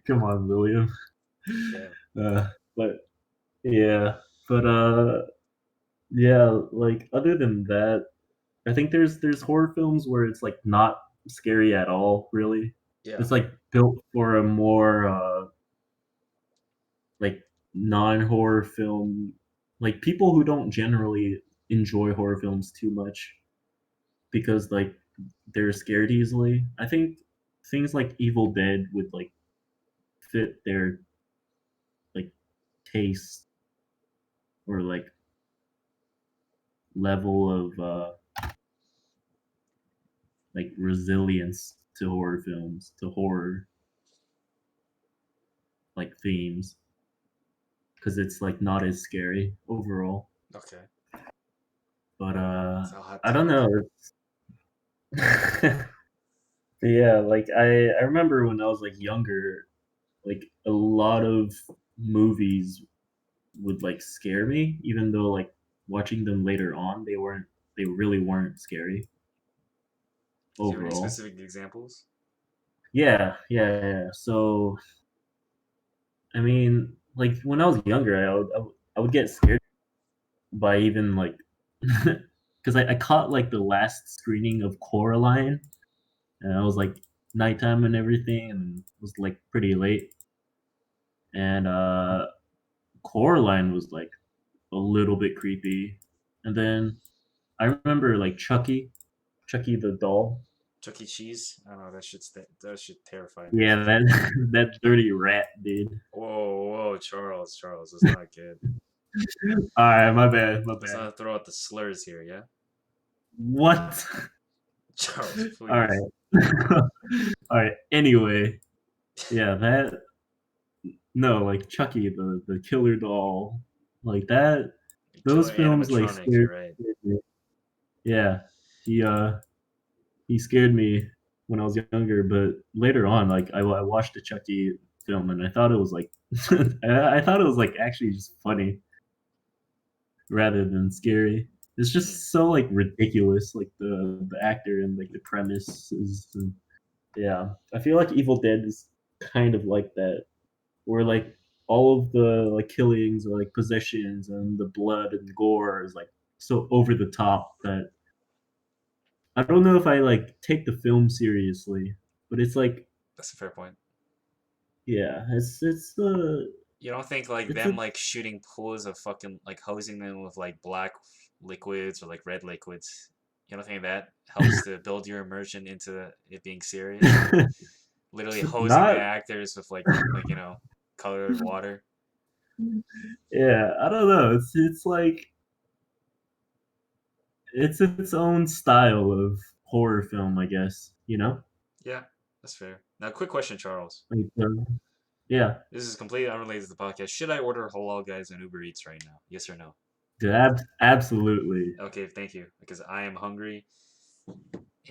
S2: come on, William.
S1: Damn.
S2: Uh, but yeah, but yeah, like other than that, I think there's horror films where it's like not scary at all, really.
S1: Yeah.
S2: It's like built for a more like non-horror film, like people who don't generally enjoy horror films too much because like they're scared easily. I think things like Evil Dead would like fit their like taste or like level of like resilience to horror films, to horror like themes, because it's like not as scary overall.
S1: Okay.
S2: But
S1: It's a hot
S2: I don't
S1: take.
S2: know. Yeah, like I remember when I was like younger, like a lot of movies would like scare me, even though like watching them later on, they really weren't scary
S1: Do you have any
S2: overall.
S1: specific examples?
S2: Yeah. So I mean, like when I was younger, I would get scared by even like because I caught like the last screening of Coraline, and I was like nighttime and everything, and it was like pretty late. and Coraline was like a little bit creepy, and then I remember like Chucky the doll.
S1: Chuck E. Cheese. I don't know. That shit terrified me.
S2: Yeah, that that dirty rat, dude.
S1: Whoa, Charles, it's not good.
S2: All right, my bad, my
S1: Let's
S2: bad.
S1: not throw out the slurs here, yeah.
S2: What?
S1: Charles,
S2: All
S1: please.
S2: right, all right. Anyway, yeah, that no, like Chucky the killer doll, like that. Those
S1: Killer
S2: films like
S1: animatronic. You're right.
S2: scared me. Yeah, he uh he scared me when I was younger, but later on, like I watched the Chucky film and I thought it was like I thought it was like actually just funny rather than scary. It's
S1: Mhm.
S2: just so like ridiculous, like the actor and like the premises. And, yeah, I feel like Evil Dead is kind of like that, where like all of the like killings or like possessions and the blood and gore is like so over the top that I don't know if I like take the film seriously, but it's like
S1: That's a fair point.
S2: yeah,
S1: You don't think like
S2: it's
S1: them
S2: a
S1: like shooting pools of fucking like hosing them with like black liquids or like red liquids? You don't think that helps to build your immersion into it being serious? Like literally hosing the
S2: not
S1: actors with like colored water.
S2: yeah, I don't know. It's like it's its own style of horror film, I guess. You know,
S1: Yeah, that's fair. Now, quick question, Charles.
S2: like yeah,
S1: This is completely unrelated to the podcast. Should I order halal guys on Uber Eats right now? Yes or no?
S2: dude, absolutely,
S1: Okay, thank you. Because I am hungry,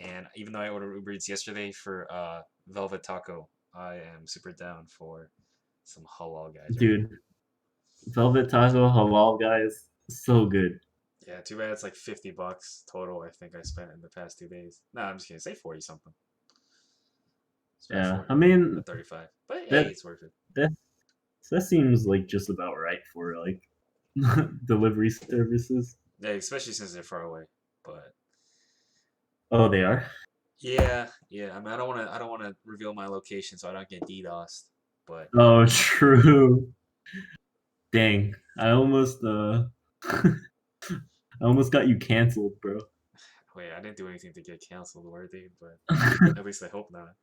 S1: and even though I ordered Uber Eats yesterday for Velvet Taco, I am super down for some halal guys right now.
S2: dude. Velvet Taco halal guys, so good.
S1: Yeah, too bad it's like $50 total. I think I spent in the past 2 days. No, I'm just kidding. Say 40 something. Spent
S2: Yeah,
S1: 40,
S2: I mean
S1: 35. But hey,
S2: that
S1: it's worth it.
S2: that that seems like just about right for like delivery services.
S1: Yeah, especially since they're far away. But
S2: Oh, they are.
S1: yeah. I mean, I don't want to reveal my location so I don't get DDoSed. But
S2: Oh, true. Dang, I almost got you canceled, bro.
S1: wait, I didn't do anything to get canceled, worthy. But at least I hope not.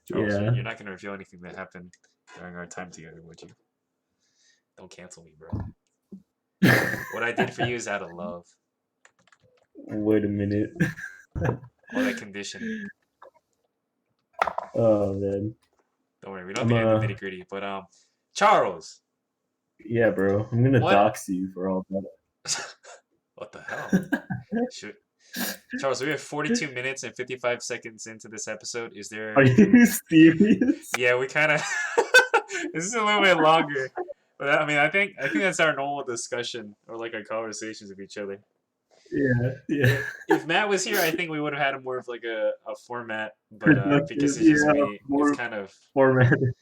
S1: Charles,
S2: Yeah.
S1: you're not gonna reveal anything that happened during our time together, would you? Don't cancel me, bro. What I did for you is out of love.
S2: Wait a minute.
S1: All that conditioning.
S2: Oh man.
S1: Don't worry, we don't have
S2: I'm
S1: to get into the nitty gritty. But Charles,
S2: yeah, bro. I'm gonna
S1: what?
S2: dox you for all
S1: What the hell?
S2: that.
S1: Should Charles, we have 42 minutes and 55 seconds into this episode. Is
S2: Are
S1: there?
S2: you serious?
S1: Yeah, we kind of. This is a little bit longer, but I mean, I think that's our normal discussion or like our conversations with each other.
S2: Yeah, yeah.
S1: If Matt was here, I think we would have had a more of like a format, but because
S2: Productive,
S1: it's just
S2: yeah,
S1: me, it's
S2: more
S1: kind of
S2: formatted.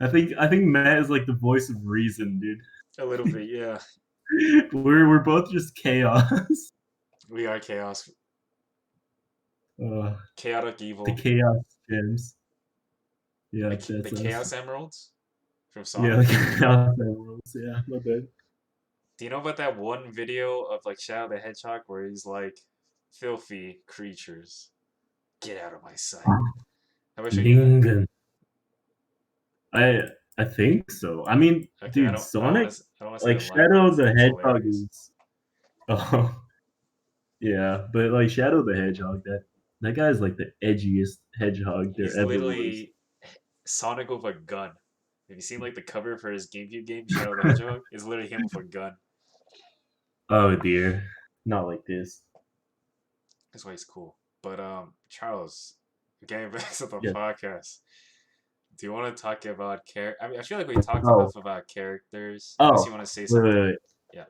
S2: I think Matt is like the voice of reason, dude.
S1: a little bit, yeah.
S2: We're both just chaos.
S1: We are chaos,
S2: Uh,
S1: chaotic
S2: the
S1: evil,
S2: chaos gems. Yeah,
S1: the
S2: that's us.
S1: chaos emeralds from
S2: Yeah,
S1: Sonic.
S2: the chaos emeralds. Yeah, my bad.
S1: Do you know about that one video of like Shadow the Hedgehog where he's like, "Filthy creatures, get out of my sight." Have I shown you that?
S2: Lingen. I I think so. I mean,
S1: Okay,
S2: dude, Sonic,
S1: I don't want to say
S2: like
S1: the line, but
S2: Shadow the
S1: it's
S2: Hedgehog
S1: hilarious.
S2: is. Oh, yeah, but like Shadow the Hedgehog, that guy's like the edgiest hedgehog there
S1: He's
S2: ever was.
S1: literally Sonic with a gun. Have you seen like the cover for his GameCube game, Shadow the Hedgehog? It's literally him with a gun.
S2: Oh dear, not like this.
S1: That's why he's cool. But Charles, getting back to the
S2: Yeah.
S1: podcast. Do you want to talk about character? I mean, I feel like we talked
S2: Oh,
S1: enough about characters. Unless you
S2: oh,
S1: want to say
S2: wait, wait,
S1: something.
S2: wait.
S1: Yeah.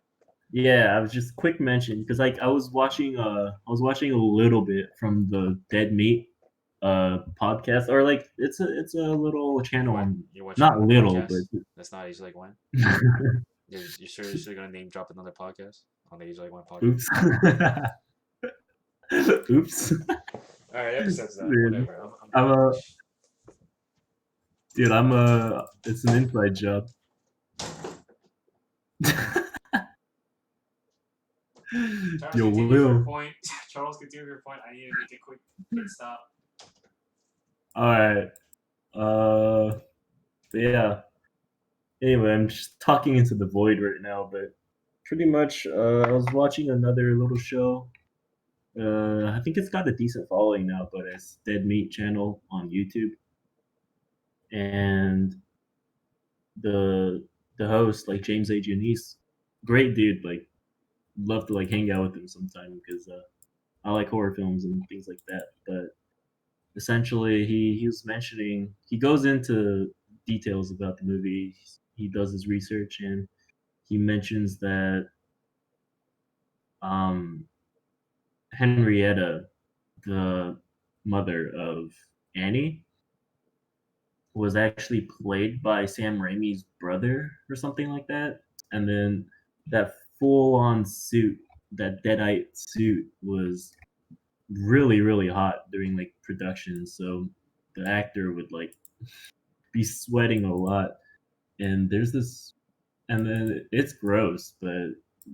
S2: Yeah, I was just quick mention because like I was watching a little bit from the Dead Meat podcast, or like it's a little channel
S1: What?
S2: on,
S1: You're watching
S2: not
S1: another
S2: little,
S1: podcast?
S2: but
S1: That's not Age Like One. You sure you're still gonna name drop another podcast on the Age Like One podcast?
S2: oops. Oops.
S1: All right, episode's done.
S2: Dude,
S1: Whatever. I'm
S2: I'm
S1: done.
S2: Dude, it's an inside job.
S1: Charles,
S2: Yo,
S1: continue with your
S2: Will.
S1: point. Charles, continue with your point. I need to make a quick pit stop.
S2: Alright. But yeah. Anyway, I'm just talking into the void right now, but pretty much, I was watching another little show. I think it's got a decent following now, but it's Dead Meat Channel on YouTube. And the the host, like James A. Janice, great dude. Like, love to like hang out with him sometime because I like horror films and things like that. But essentially, he was mentioning he goes into details about the movie. He does his research and he mentions that um, Henrietta, the mother of Annie, was actually played by Sam Raimi's brother or something like that. And then that full on suit, that deadite suit, was really, really hot during like production. So the actor would like be sweating a lot. And there's this, and then it's gross, but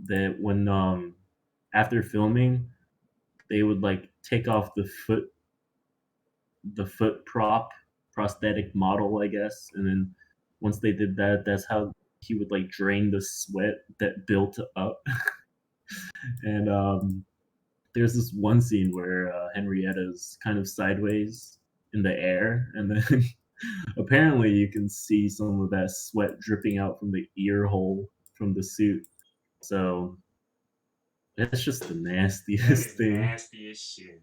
S2: that when after filming, they would like take off the foot prosthetic model, I guess, and then once they did that, that's how he would like drain the sweat that built up. And there's this one scene where Henrietta's kind of sideways in the air, and then apparently you can see some of that sweat dripping out from the ear hole from the suit. So it's just the
S1: That
S2: nastiest
S1: is
S2: thing.
S1: nasty as shit.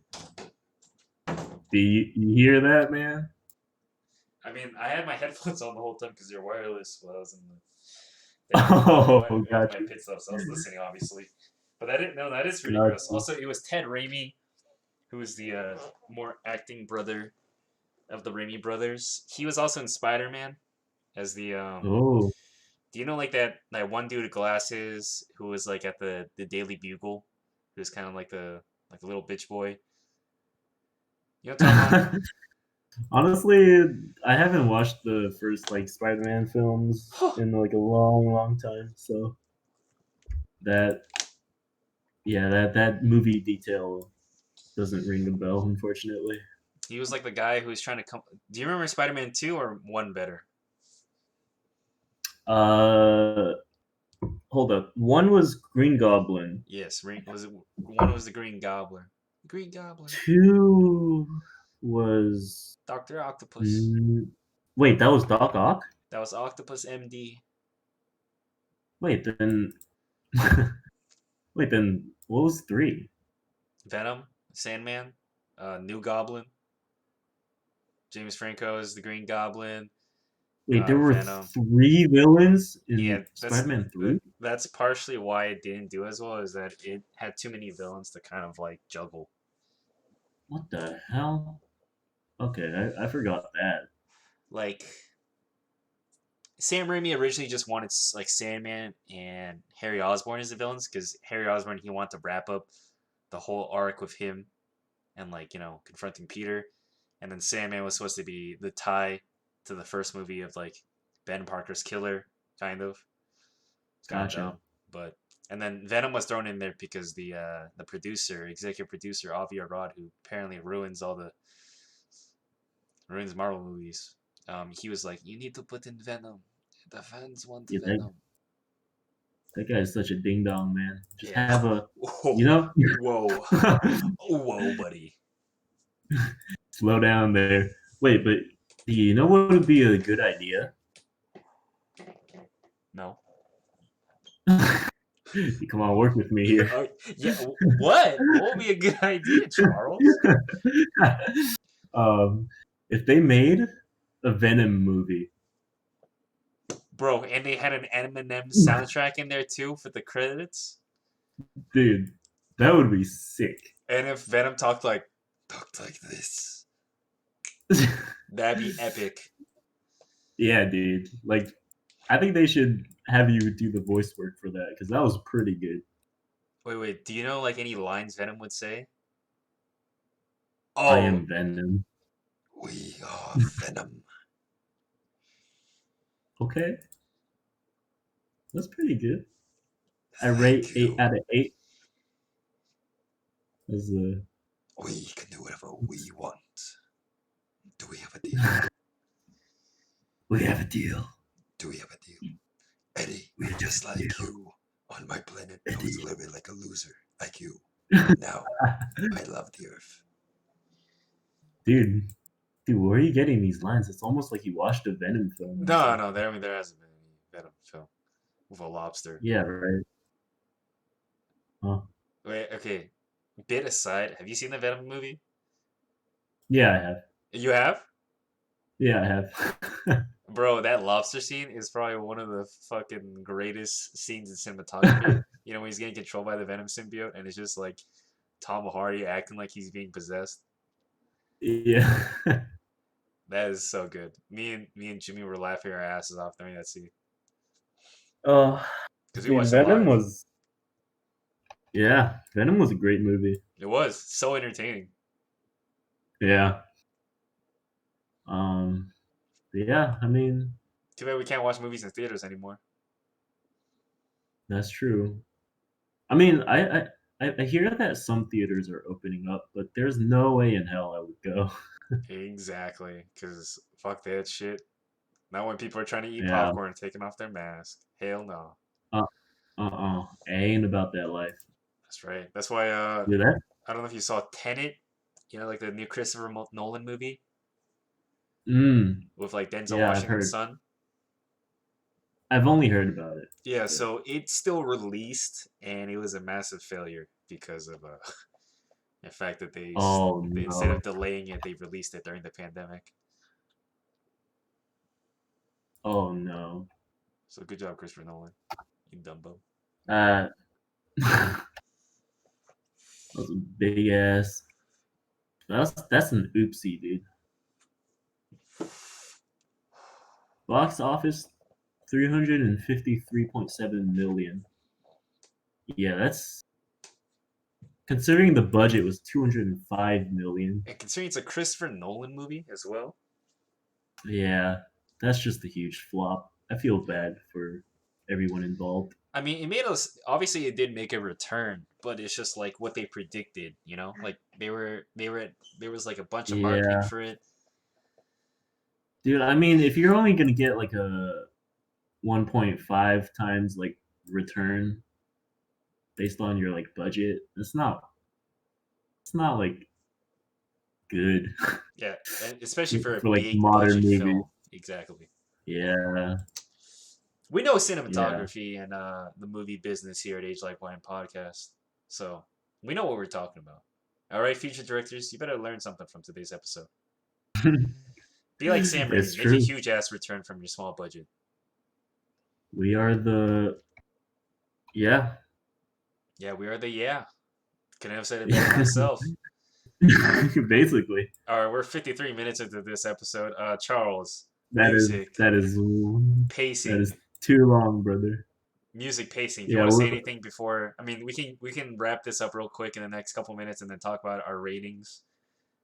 S2: Do you hear that, man?
S1: I mean, I had my headphones on the whole time because they're wireless while I was in
S2: Oh,
S1: making
S2: got
S1: my
S2: you,
S1: pit stop. So I was listening, obviously. But that didn't. No, that is pretty
S2: got
S1: gross.
S2: you.
S1: Also, it was Ted Raimi, who was the more acting brother of the Raimi brothers. He was also in Spider Man as the
S2: Oh,
S1: Do you know like that one dude with glasses who was like at the Daily Bugle, who was kind of like a little bitch boy? You know what I'm talking
S2: honestly, I haven't watched the first like Spider-Man films
S1: about?
S2: in like a long, long time. So that, yeah, that movie detail doesn't ring a bell, unfortunately.
S1: He was like the guy who was trying to come. Do you remember Spider Man 2 or 1 better?
S2: Uh, hold up. One was Green Goblin.
S1: Yes, was it 1 was the Green Gobbler. Green Gobbler.
S2: Two was
S1: Dr. Octopus.
S2: mm, wait, that was Doc Ock.
S1: That was Octopus MD.
S2: Wait, then wait, then what was three?
S1: Venom, Sandman, New Goblin. James Franco is the Green Goblin.
S2: Wait, there were
S1: Venom.
S2: three villains
S1: Yeah,
S2: in Spider-Man 3?
S1: that's partially why it didn't do as well. Is that it had too many villains to kind of like juggle.
S2: What the hell? Okay, I forgot that.
S1: Like Sam Raimi originally just wanted like Sandman and Harry Osborn as the villains because Harry Osborn he wanted to wrap up the whole arc with him and like confronting Peter, and then Sandman was supposed to be the tie to the first movie of like Ben Parker's killer, kind of. It's kind of
S2: Gotcha.
S1: dumb, but and then Venom was thrown in there because the producer, executive producer Avi Arad, who apparently ruins Marvel movies. He was like, "You need to put in Venom. The fans want
S2: Yeah,
S1: Venom."
S2: that guy is such a ding dong, man. Just
S1: Yeah.
S2: have a, you
S1: Whoa,
S2: know,
S1: whoa, whoa, buddy.
S2: slow down there. Wait, but do you know what would be a good idea?
S1: No.
S2: Come on, work with me here.
S1: Yeah. What? What would be a good idea, Charles?
S2: um, if they made a Venom movie,
S1: Bro, and they had an Eminem soundtrack in there too for the credits.
S2: dude, that would be sick.
S1: And if Venom talked like this, that'd be epic.
S2: Yeah, dude. Like, I think they should have you do the voice work for that because that was pretty good.
S1: Wait. Do you know like any lines Venom would say?
S2: I
S1: Oh,
S2: am Venom.
S1: we are Venom.
S2: Okay, that's pretty good. I
S1: Thank
S2: rate 8
S1: you.
S2: out of 8 as a
S1: We can do whatever we want. Do we have a deal?
S2: we have a deal.
S1: Do we have a deal? Eddie,
S2: We
S1: I'm
S2: have
S1: just
S2: a deal.
S1: like you. On my planet, I was
S2: Eddie.
S1: living like a loser, like you. But now, I love the Earth.
S2: dude, where are you getting these lines? It's almost like you watched a Venom film or
S1: No,
S2: something.
S1: no, there hasn't been any Venom film with a lobster.
S2: Yeah, right. Huh.
S1: Wait, okay. Bit aside, have you seen the Venom movie?
S2: Yeah, I have.
S1: You have?
S2: Yeah, I have.
S1: Bro, that lobster scene is probably one of the fucking greatest scenes in cinematography. You know, when he's getting controlled by the Venom symbiote and it's just like Tom Hardy acting like he's being possessed.
S2: Yeah.
S1: That is so good. Me and Jimmy were laughing our asses off during that scene
S2: Oh,
S1: because we
S2: dude,
S1: watched it live.
S2: Venom was a great movie.
S1: It was so entertaining.
S2: Yeah. Um, yeah, I mean,
S1: Too bad we can't watch movies in theaters anymore.
S2: that's true. I mean, I hear that some theaters are opening up, but there's no way in hell I would go.
S1: Exactly, because fuck that shit. Not when people are trying to eat
S2: Yeah.
S1: popcorn and taking off their mask. Hell no.
S2: Uh, I ain't about that life.
S1: That's right. That's why
S2: Do that?
S1: I don't know if you saw Tenet, you know, like the new Christopher Nolan movie
S2: Mm.
S1: with like Denzel
S2: Yeah, I've
S1: Washington's
S2: heard.
S1: son.
S2: I've only heard about it.
S1: Yeah,
S2: But,
S1: so it's still released and it was a massive failure because of the fact that
S2: oh
S1: they instead
S2: no.
S1: of delaying it, they released it during the pandemic.
S2: Oh no.
S1: So good job, Christopher Nolan, you Dumbo.
S2: Uh, that was a big ass. That's an oopsie, dude. Box office 353.7 million. Yeah, that's considering the budget was 205 million.
S1: And considering it's a Christopher Nolan movie as well.
S2: Yeah, that's just a huge flop. I feel
S1: Yeah.
S2: bad for everyone involved.
S1: I mean, it made us. Obviously, it did make a return, but it's just like what they predicted. You know, like there was like a bunch of marketing
S2: Yeah,
S1: for it.
S2: dude. I mean, if you're only gonna get like a 1.5 times like return based on your like budget, it's not like good
S1: Yeah, and especially for a
S2: for like
S1: big
S2: modern
S1: budget
S2: movies.
S1: film. Exactly.
S2: Yeah,
S1: We know
S2: yeah.
S1: cinematography and the movie business here at Age Like Wine Podcast, so we know what we're talking about. All right, future directors, you better learn something from today's episode. Be like Sam
S2: It's
S1: Raimi, make a
S2: true.
S1: huge ass return from your small budget.
S2: We are the yeah.
S1: Yeah, we are the yeah. Couldn't have said it better myself.
S2: Basically,
S1: All right, we're 53 minutes into this episode. Charles,
S2: that is
S1: music,
S2: that is that is
S1: pacing,
S2: too long, brother.
S1: music pacing. Do you
S2: Yeah,
S1: want to say
S2: we're
S1: anything before? I mean, we can wrap this up real quick in the next couple minutes and then talk about our ratings.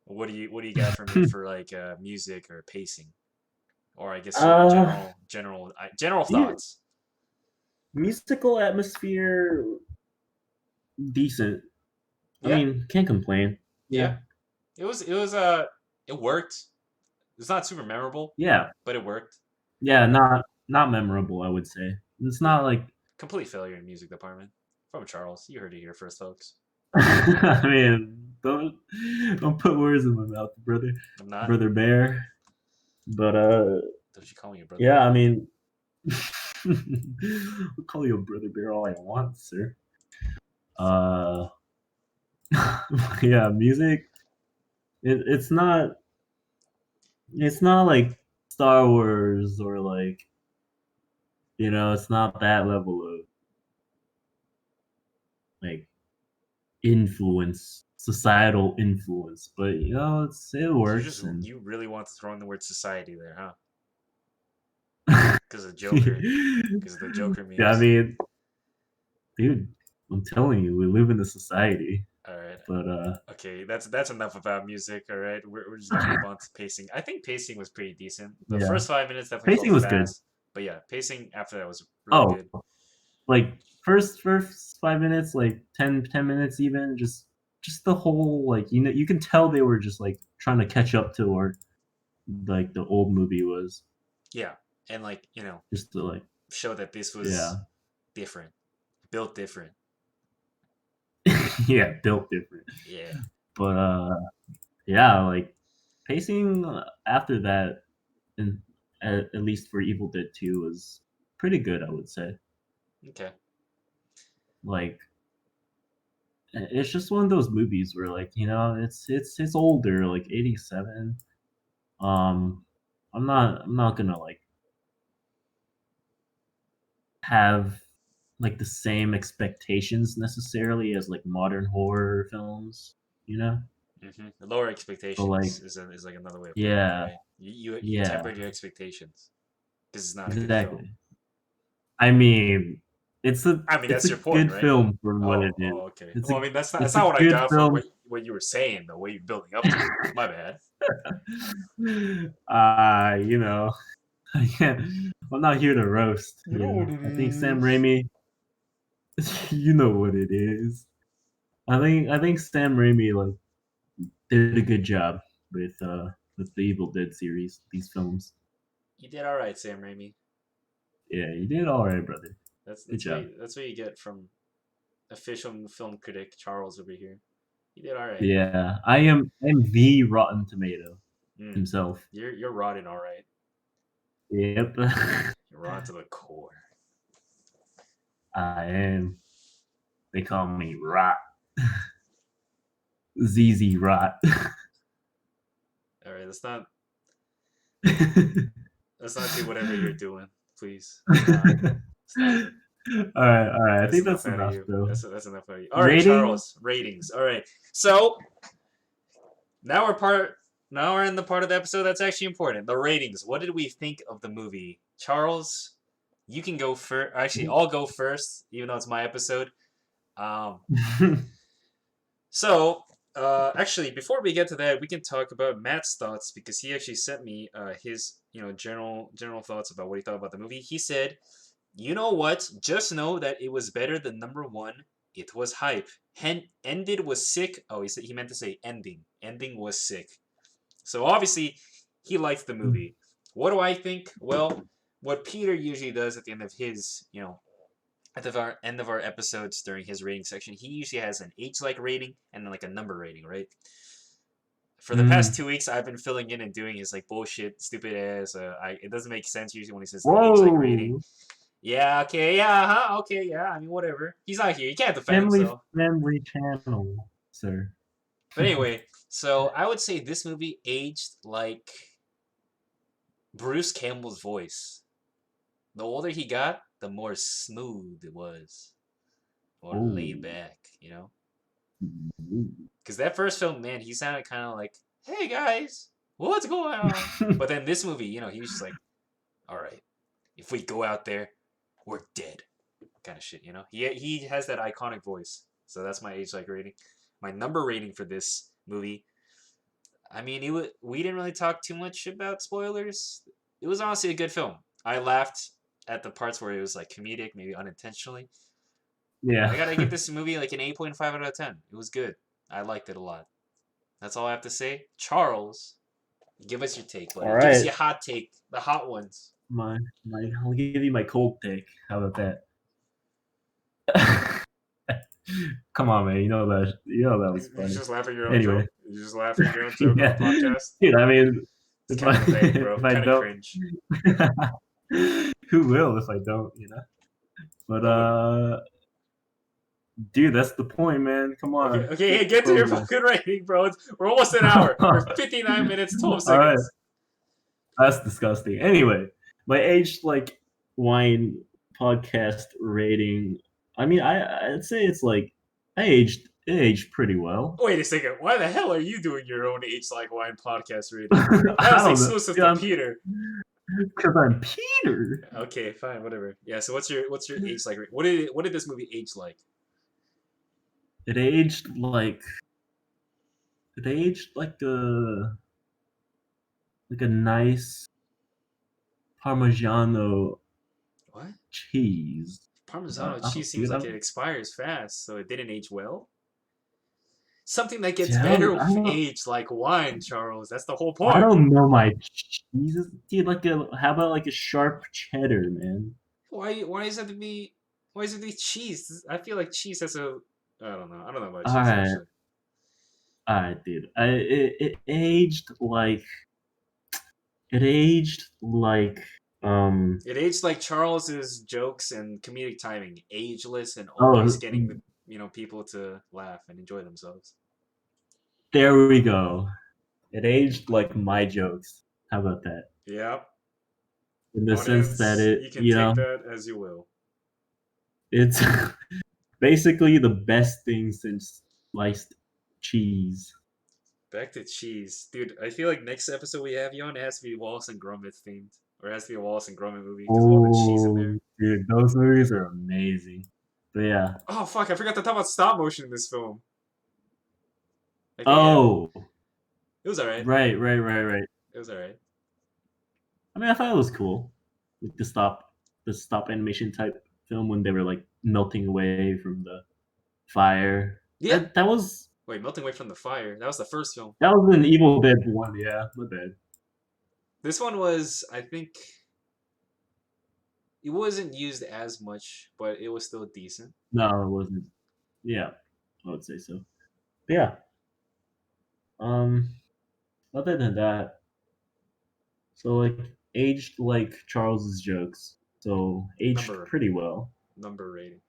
S1: What do you got for me for like music or pacing, or I guess your
S2: uh
S1: general
S2: yeah,
S1: thoughts?
S2: musical atmosphere decent. I
S1: Yeah,
S2: mean, can't complain.
S1: yeah.
S2: Yeah,
S1: It worked. It's not super memorable,
S2: yeah,
S1: but it worked.
S2: yeah. Not memorable, I would say. It's
S1: Yeah,
S2: not like
S1: complete failure in music department from Charles. You heard it here first, folks.
S2: I mean, don't put words in my mouth, brother,
S1: I'm not.
S2: brother bear. But
S1: Don't you call me a brother
S2: yeah, I
S1: bear?
S2: mean, I'll call you a brother bear all I want, sir. Uh, yeah, music. It's not like Star Wars or like it's not that level of like influence, societal influence. But it works and
S1: You really want to throw in the word society there, huh? Because of Joker.
S2: yeah,
S1: Because of the Joker
S2: I
S1: memes.
S2: mean, dude, I'm telling you, we live in a society.
S1: All right.
S2: But
S1: Okay, that's enough about music. All right, we're just gonna move on to pacing. I think pacing was pretty decent. The
S2: yeah,
S1: first 5 minutes definitely
S2: pacing
S1: felt
S2: was good.
S1: fast, But yeah, pacing after that was really
S2: Oh,
S1: good.
S2: like first 5 minutes, like 10 minutes even, just the whole like you can tell they were just like trying to catch up to where like the old movie was.
S1: Yeah, and like
S2: Just to like
S1: show that this
S2: yeah.
S1: was different, built different.
S2: Yeah, built different.
S1: Yeah.
S2: But yeah, like pacing after that, and at least for Evil Dead 2 was pretty good, I would say.
S1: Okay.
S2: Like it's just one of those movies where like, it's older, like 87. Um I'm not gonna like have like the same expectations necessarily as like modern horror films, you know?
S1: Lower
S2: But like
S1: expectations is like another way of putting it,
S2: yeah,
S1: right? You
S2: yeah,
S1: tempered your expectations because it's not a good film.
S2: exactly. I mean, it's a
S1: I mean,
S2: it's
S1: that's
S2: a
S1: your point,
S2: good
S1: right?
S2: film for what it
S1: Oh,
S2: is.
S1: okay.
S2: It's a
S1: Well, I mean, that's
S2: it's a
S1: not what I
S2: good
S1: got from
S2: film.
S1: what you were saying, the way you're building up to it. My bad.
S2: You know, I can't. I'm not here to roast.
S1: You know what it
S2: I think Sam
S1: is.
S2: Raimi. You know what it is. I think Sam Raimi like did a good job with the Evil Dead series, these films.
S1: You did all right, Sam Raimi.
S2: Yeah, you did all right, brother.
S1: That's
S2: Good
S1: that's what
S2: job.
S1: you, that's what you get from official film critic Charles over here. You did all right.
S2: Yeah, I'm the Rotten Tomato
S1: Mm.
S2: himself.
S1: You're rotting all right.
S2: Yep.
S1: You're rotten to the core.
S2: I am. They call me Rot. ZZ Rot.
S1: All right, let's not do whatever you're doing, please. Let's not.
S2: All right. I
S1: That's
S2: think
S1: enough
S2: that's
S1: out of
S2: enough,
S1: you.
S2: though.
S1: That's enough out of you. All right,
S2: Rating?
S1: Charles. Ratings. All right. So now we're in the part of the episode that's actually important. The ratings. What did we think of the movie? Charles, you can go first. Actually, I'll go first, even though it's my episode. Um, so actually, before we get to that, we can talk about Matt's thoughts because he actually sent me his general thoughts about what he thought about the movie. He said, "You know what? Just know that it was better than number one. It was hype. Ended was sick. Oh, he meant to say ending. Ending was sick. So obviously, he liked the movie. What do I think? Well, what Peter usually does at the end of his, at the end of our episodes during his rating section, he usually has an H-like rating and then like a number rating, right? For the past
S2: Mm.
S1: 2 weeks, I've been filling in and doing his like bullshit, stupid ass. It doesn't make sense usually when he says the H-like rating.
S2: Whoa!
S1: Yeah, okay, yeah, huh, okay, yeah. I mean, whatever. He's not here. He can't defend
S2: Family
S1: himself.
S2: friendly channel, sir.
S1: But anyway, so I would say this movie aged like Bruce Campbell's voice. The older he got, the more smooth it was, more laid
S2: Oh.
S1: back. Because that first film, man, he sounded kind of like, "Hey guys, what's going on?" But then this movie, he was just like, "All right, if we go out there, we're dead," kind of shit. He has that iconic voice. So that's my H-like rating. My number rating for this movie. I mean, we didn't really talk too much about spoilers. It was honestly a good film. I laughed at the parts where it was like comedic, maybe unintentionally.
S2: Yeah.
S1: I gotta give this movie like an 8.5 out of 10. It was good. I liked it a lot. That's all I have to say. Charles, give us your take,
S2: All
S1: buddy. Give us
S2: right.
S1: your hot take, the hot ones.
S2: I'll give you my cold take. How about that? Come on, man. You know that was
S1: You
S2: funny.
S1: just laughing at your own
S2: Anyway,
S1: joke. You just laughing at your own joke on the
S2: yeah,
S1: podcast.
S2: dude. I mean,
S1: It's
S2: if
S1: kind
S2: I
S1: of pathetic, bro.
S2: if I
S1: Kind of
S2: don't,
S1: cringe.
S2: who will if I don't? But
S1: Nobody.
S2: dude, that's the point, man. Come
S1: Okay,
S2: on,
S1: okay,
S2: get
S1: hey,
S2: the
S1: get to your
S2: progress.
S1: fucking rating, bro. We're almost an hour. We're 59 minutes, 12
S2: All right,
S1: seconds.
S2: that's disgusting. Anyway, my aged like wine podcast rating. I mean, I'd say it's like it aged pretty well.
S1: Wait a second. Why the hell are you doing your own H Like Wine podcast rating? That
S2: I
S1: was
S2: don't know.
S1: exclusive to
S2: Yeah,
S1: Peter.
S2: because I'm Peter.
S1: Okay, fine, whatever. Yeah. So what's your age like? What did this movie age like?
S2: It aged like it aged like a nice Parmigiano
S1: What?
S2: cheese.
S1: Parmesan
S2: I don't,
S1: cheese seems
S2: dude,
S1: like it expires fast, so it didn't age well. Something that gets
S2: dude,
S1: better
S2: I
S1: with
S2: don't,
S1: age, like wine, Charles. That's the whole
S2: I
S1: point.
S2: don't know my cheeses, dude. How about like a sharp cheddar, man?
S1: Why? Why is that to be? Why is it to be cheese? I feel like cheese has a. I don't know. I don't know about
S2: All
S1: cheese
S2: right,
S1: actually.
S2: all right, dude. It aged like um.
S1: It aged like Charles's jokes and comedic timing, ageless and always
S2: Oh,
S1: getting the people to laugh and enjoy themselves.
S2: there we go. It aged like my jokes. How about that?
S1: Yep.
S2: In the sense that
S1: Audience, you can take that as you will.
S2: it's basically the best thing since sliced cheese.
S1: Back to cheese, dude. I feel like next episode we have you on, it has to be Wallace and Gromit themed, or it has to be a Wallace and Gromit movie because of all the cheese in there.
S2: Oh, dude, those movies are amazing. But yeah.
S1: Oh fuck! I forgot to talk about stop motion in this film. I think
S2: Oh,
S1: it was alright.
S2: right.
S1: It was alright.
S2: I mean, I thought it was cool, like the stop animation type film when they were like melting away from the fire.
S1: Yeah.
S2: That was
S1: Wait, melting away from the fire. That was the first film.
S2: that was an Evil Dead one. Yeah, my bad.
S1: This one was, I think, it wasn't used as much, but it was still decent.
S2: No, it wasn't. Yeah, I would say so. But yeah. Um. Other than that, so like aged like Charles's jokes, so aged
S1: Number
S2: pretty well.
S1: number rating.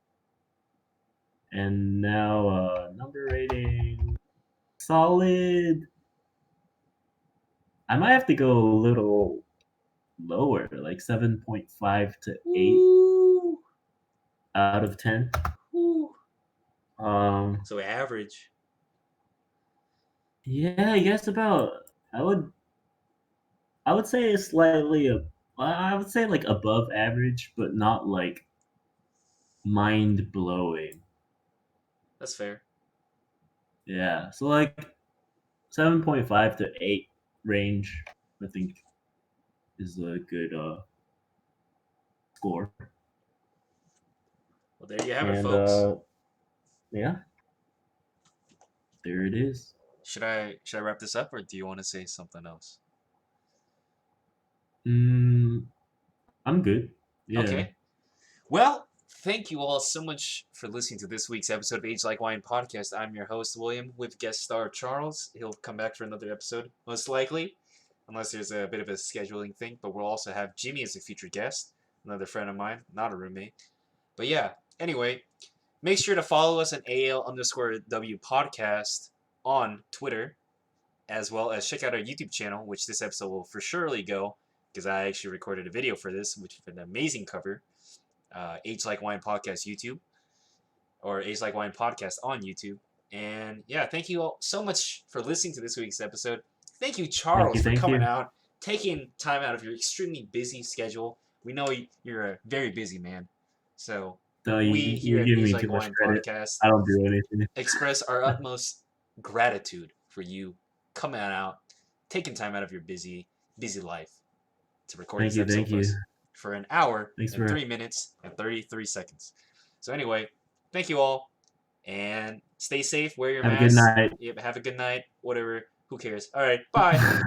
S2: And now number rating solid. I might have to go a little lower, like 7.5 to 8
S1: Ooh.
S2: out of 10.
S1: Ooh.
S2: Um,
S1: So average.
S2: yeah, I guess about I would I would say it's slightly I would say like above average, but not like mind blowing.
S1: That's fair.
S2: Yeah, so like 7.5 to 8 range, I think is a good score.
S1: Well, there you have it,
S2: And
S1: folks.
S2: yeah, there it is.
S1: Should I wrap this up, or do you want to say something else?
S2: Mm, I'm good. Yeah.
S1: Okay. Well, thank you all so much for listening to this week's episode of Age Like Wine podcast. I'm your host, William, with guest star Charles. He'll come back for another episode, most likely, unless there's a bit of a scheduling thing. But we'll also have Jimmy as a future guest, another friend of mine, not a roommate. But yeah, anyway, make sure to follow us at AL_W podcast on Twitter, as well as check out our YouTube channel, which this episode will for surely go, because I actually recorded a video for this, which is an amazing cover. Age Like Wine Podcast YouTube, or Age Like Wine Podcast on YouTube. And yeah, thank you all so much for listening to this week's episode. Thank you, Charles, for
S2: Thank
S1: coming
S2: you.
S1: out, taking time out of your extremely busy schedule. We know you're a very busy man. So
S2: No,
S1: we here
S2: you
S1: at
S2: give
S1: Age
S2: me
S1: Like
S2: too much
S1: Wine
S2: credit.
S1: Podcast
S2: I don't do anything.
S1: express our utmost gratitude for you coming out, taking time out of your busy life to record this episode
S2: Thank
S1: for
S2: you.
S1: us for an hour
S2: Thanks
S1: and
S2: for
S1: 3 minutes and 33 seconds. So anyway, thank you all, and stay safe. Wear your
S2: have a good
S1: mask.
S2: night.
S1: Yep, have a good night. Whatever. Who cares? All right. Bye.